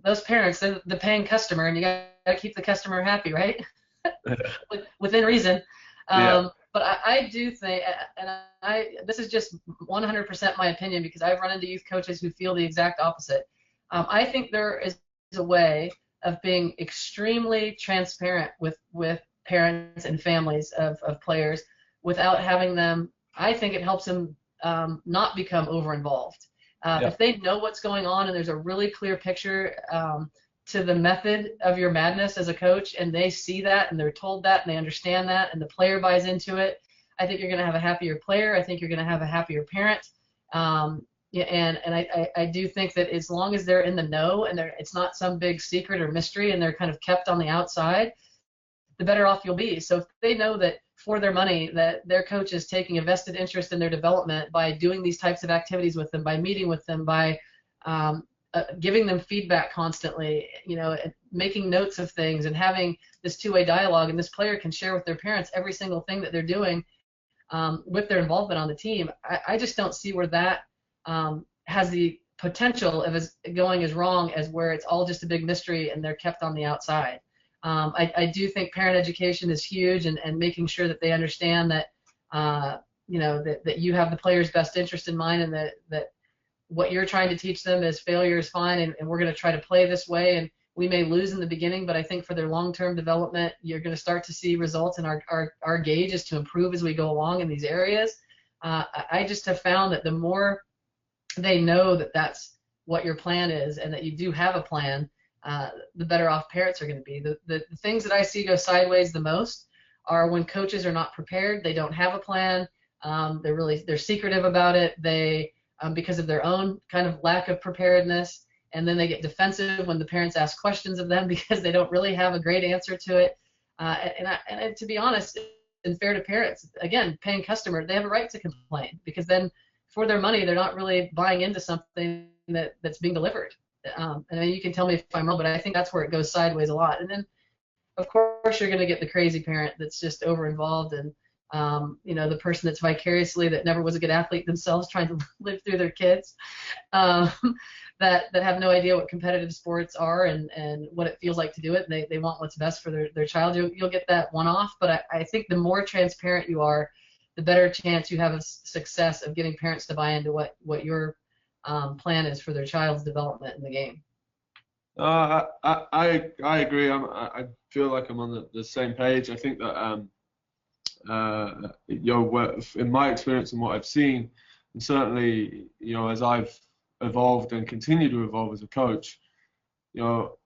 Speaker 1: those parents, they're the paying customer, and you got to keep the customer happy, right? Within reason.
Speaker 7: Yeah.
Speaker 1: But I do think, and this is just 100% my opinion because I've run into youth coaches who feel the exact opposite. I think there is a way of being extremely transparent with parents and families of players without having them. I think it helps them not become over-involved. If they know what's going on and there's a really clear picture to the method of your madness as a coach, and they see that and they're told that and they understand that and the player buys into it, I think you're going to have a happier player. I think you're going to have a happier parent. Yeah, and I do think that as long as they're in the know and it's not some big secret or mystery and they're kind of kept on the outside, the better off you'll be. So if they know that for their money that their coach is taking a vested interest in their development by doing these types of activities with them, by meeting with them, by giving them feedback constantly, you know, making notes of things and having this two-way dialogue, and this player can share with their parents every single thing that they're doing with their involvement on the team, I just don't see where that has the potential of going as wrong as where it's all just a big mystery and they're kept on the outside. I do think parent education is huge, and making sure that they understand that you know that you have the player's best interest in mind, and that what you're trying to teach them is failure is fine, and we're going to try to play this way, and we may lose in the beginning, but I think for their long-term development, you're going to start to see results, and our gauge is to improve as we go along in these areas. I just have found that the more they know that that's what your plan is and that you do have a plan, the better off parents are going to be. The things that I see go sideways the most are when coaches are not prepared, they don't have a plan, they're secretive about it, they because of their own kind of lack of preparedness, and then they get defensive when the parents ask questions of them because they don't really have a great answer to it. And to be honest, and fair to parents, again, paying customer, they have a right to complain, because then for their money, they're not really buying into something that's being delivered. And you can tell me if I'm wrong, but I think that's where it goes sideways a lot. And then, of course, you're going to get the crazy parent that's just over-involved, and you know, the person that's vicariously, that never was a good athlete themselves, trying to live through their kids, that have no idea what competitive sports are and what it feels like to do it, and they want what's best for their child. You'll get that one-off, but I think the more transparent you are, the better chance you have of success of getting parents to buy into what your plan is for their child's development in the game.
Speaker 7: I agree. I feel like I'm on the same page. I think that in my experience and what I've seen, and certainly, you know, as I've evolved and continue to evolve as a coach, you know,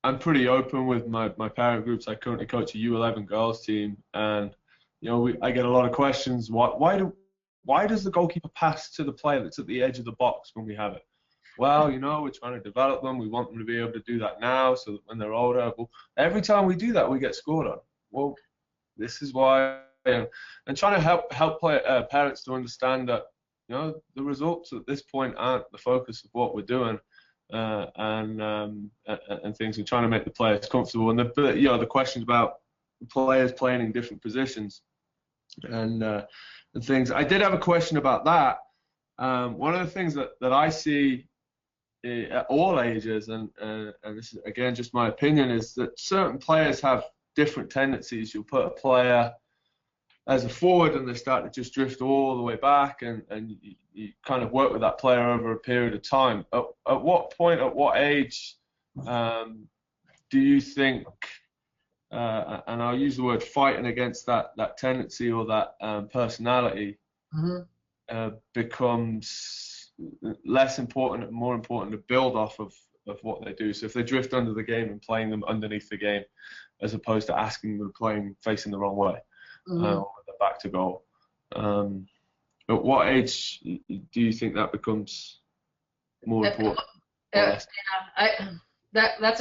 Speaker 7: I'm pretty open with my parent groups. I currently coach a U11 girls team, and you know, I get a lot of questions. Why does the goalkeeper pass to the player that's at the edge of the box when we have it? Well, you know, we're trying to develop them. We want them to be able to do that now, so that when they're older, well, every time we do that, we get scored on. Well, this is why, and trying to help parents to understand that the results at this point aren't the focus of what we're doing, and things. We're trying to make the players comfortable. And the questions about players playing in different positions and things. I did have a question about that. One of the things that I see at all ages, and this is again just my opinion, is that certain players have different tendencies. You'll put a player as a forward and they start to just drift all the way back, and you kind of work with that player over a period of time. At what point, at what age do you think, and I'll use the word fighting against that tendency or that personality, becomes less important and more important to build off of what they do? So if they drift under the game and playing them underneath the game, as opposed to asking them playing facing the wrong way, with the back to goal. At what age do you think that becomes more important?
Speaker 1: That's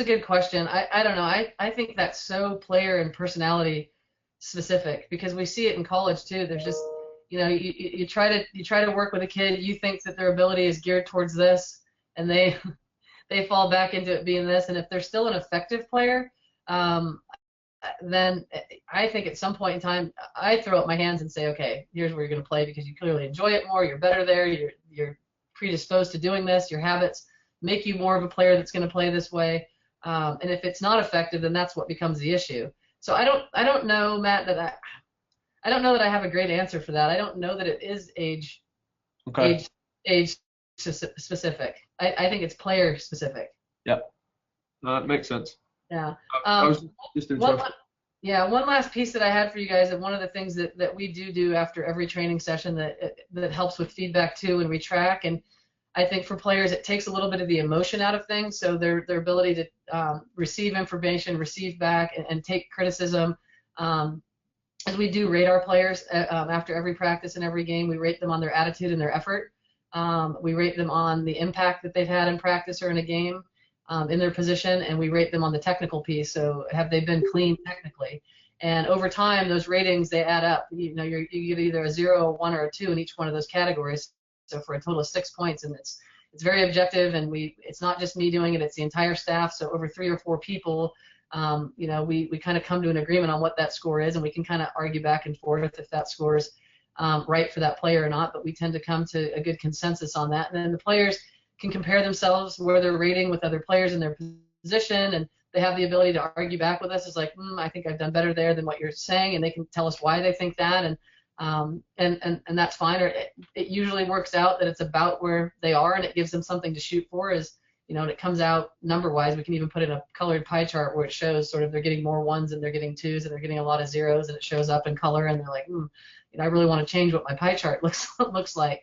Speaker 1: a good question. I don't know. I think that's so player and personality specific, because we see it in college too. There's just, you try to work with a kid, you think that their ability is geared towards this, and they fall back into it being this. And if they're still an effective player, then I think at some point in time, I throw up my hands and say, okay, here's where you're going to play, because you clearly enjoy it more, you're better there, you're predisposed to doing this, your habits make you more of a player that's going to play this way. And if it's not effective, then that's what becomes the issue. So I don't know, Matt, that I don't know that I have a great answer for that. I don't know that it is age specific. I think it's player specific.
Speaker 7: Yep. That makes sense.
Speaker 1: Yeah.
Speaker 7: I was just interested.
Speaker 1: One last piece that I had for you guys, and one of the things that we do after every training session that helps with feedback too, and we track. And I think for players, it takes a little bit of the emotion out of things. So their ability to receive information, receive back, and take criticism. As we do rate our players after every practice and every game, we rate them on their attitude and their effort. We rate them on the impact that they've had in practice or in a game. In their position, and we rate them on the technical piece. So have they been clean technically? And over time, those ratings, they add up. You get either a 0, a 1, or a 2 in each one of those categories. So for a total of 6 points, and it's very objective. And it's not just me doing it; it's the entire staff. So over 3 or 4 people, we kind of come to an agreement on what that score is, and we can kind of argue back and forth if that score is right for that player or not. But we tend to come to a good consensus on that. And then the players can compare themselves where they're rating with other players in their position, and they have the ability to argue back with us. It's like, I think I've done better there than what you're saying, and they can tell us why they think that, and that's fine. Or it usually works out that it's about where they are, and it gives them something to shoot for. And it comes out number-wise. We can even put in a colored pie chart where it shows sort of they're getting more 1s and they're getting 2s and they're getting a lot of 0s, and it shows up in color, and they're like, I really want to change what my pie chart looks like.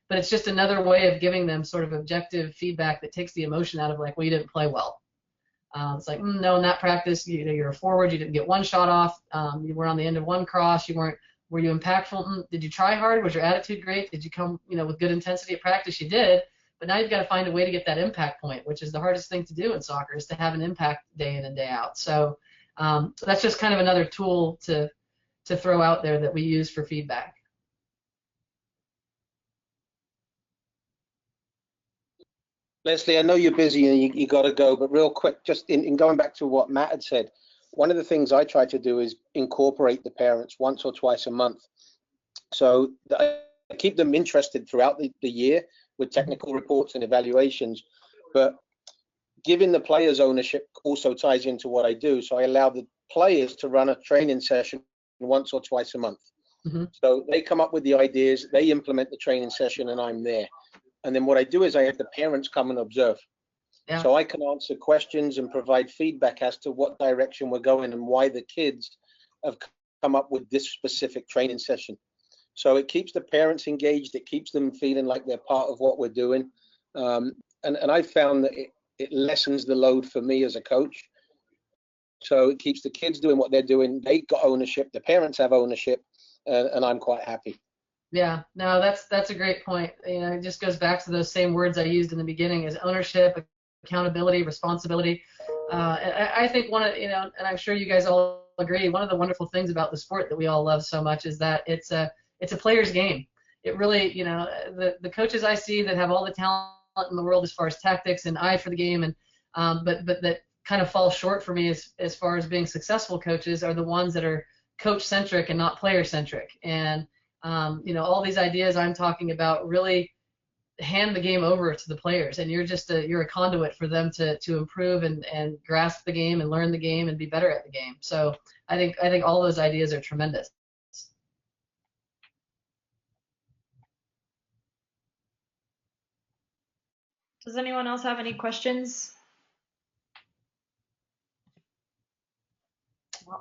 Speaker 1: But it's just another way of giving them sort of objective feedback that takes the emotion out of like, well, you didn't play well. It's like, no, in that practice, you're a forward, you didn't get 1 shot off, you were on the end of 1 cross, were you impactful? Did you try hard? Was your attitude great? Did you come, with good intensity at practice? You did, but now you've got to find a way to get that impact point, which is the hardest thing to do in soccer, is to have an impact day in and day out. So that's just kind of another tool to throw out there that we use for feedback.
Speaker 3: Leslie, I know you're busy and you got to go, but real quick, just in going back to what Matt had said, one of the things I try to do is incorporate the parents once or twice a month. So I keep them interested throughout the year with technical reports and evaluations, but giving the players ownership also ties into what I do. So I allow the players to run a training session once or twice a month. So they come up with the ideas, they implement the training session, and I'm there. And then what I do is I have the parents come and observe. Yeah. So I can answer questions and provide feedback as to what direction we're going and why the kids have come up with this specific training session. So it keeps the parents engaged. It keeps them feeling like they're part of what we're doing. And I found that it lessens the load for me as a coach. So it keeps the kids doing what they're doing. They got ownership. The parents have ownership, and I'm quite happy.
Speaker 1: Yeah, no, that's a great point. It just goes back to those same words I used in the beginning: is ownership, accountability, responsibility. I think and I'm sure you guys all agree, one of the wonderful things about the sport that we all love so much is that it's a player's game. it really, you know, the coaches I see that have all the talent in the world as far as tactics and eye for the game, and but that kind of fall short for me as far as being successful coaches are the ones that are coach centric and not player centric. And you know, all these ideas I'm talking about really hand the game over to the players, and you're a conduit for them to improve and grasp the game and learn the game and be better at the game. So I think all those ideas are tremendous.
Speaker 8: Does anyone else have any questions?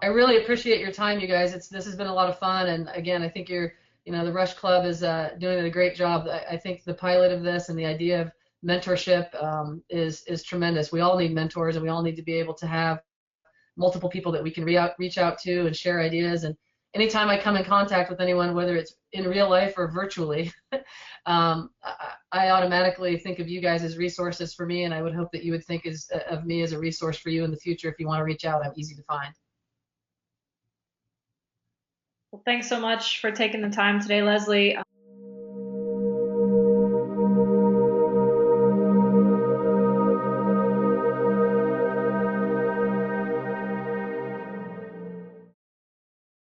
Speaker 1: I really appreciate your time, you guys. This has been a lot of fun, and again, I think the Rush Club is doing a great job. I think the pilot of this and the idea of mentorship is tremendous. We all need mentors, and we all need to be able to have multiple people that we can reach out to and share ideas. And anytime I come in contact with anyone, whether it's in real life or virtually, I automatically think of you guys as resources for me, and I would hope that you would think of me as a resource for you in the future. If you want to reach out, I'm easy to find.
Speaker 8: Well, thanks so much for taking the time today, Leslie.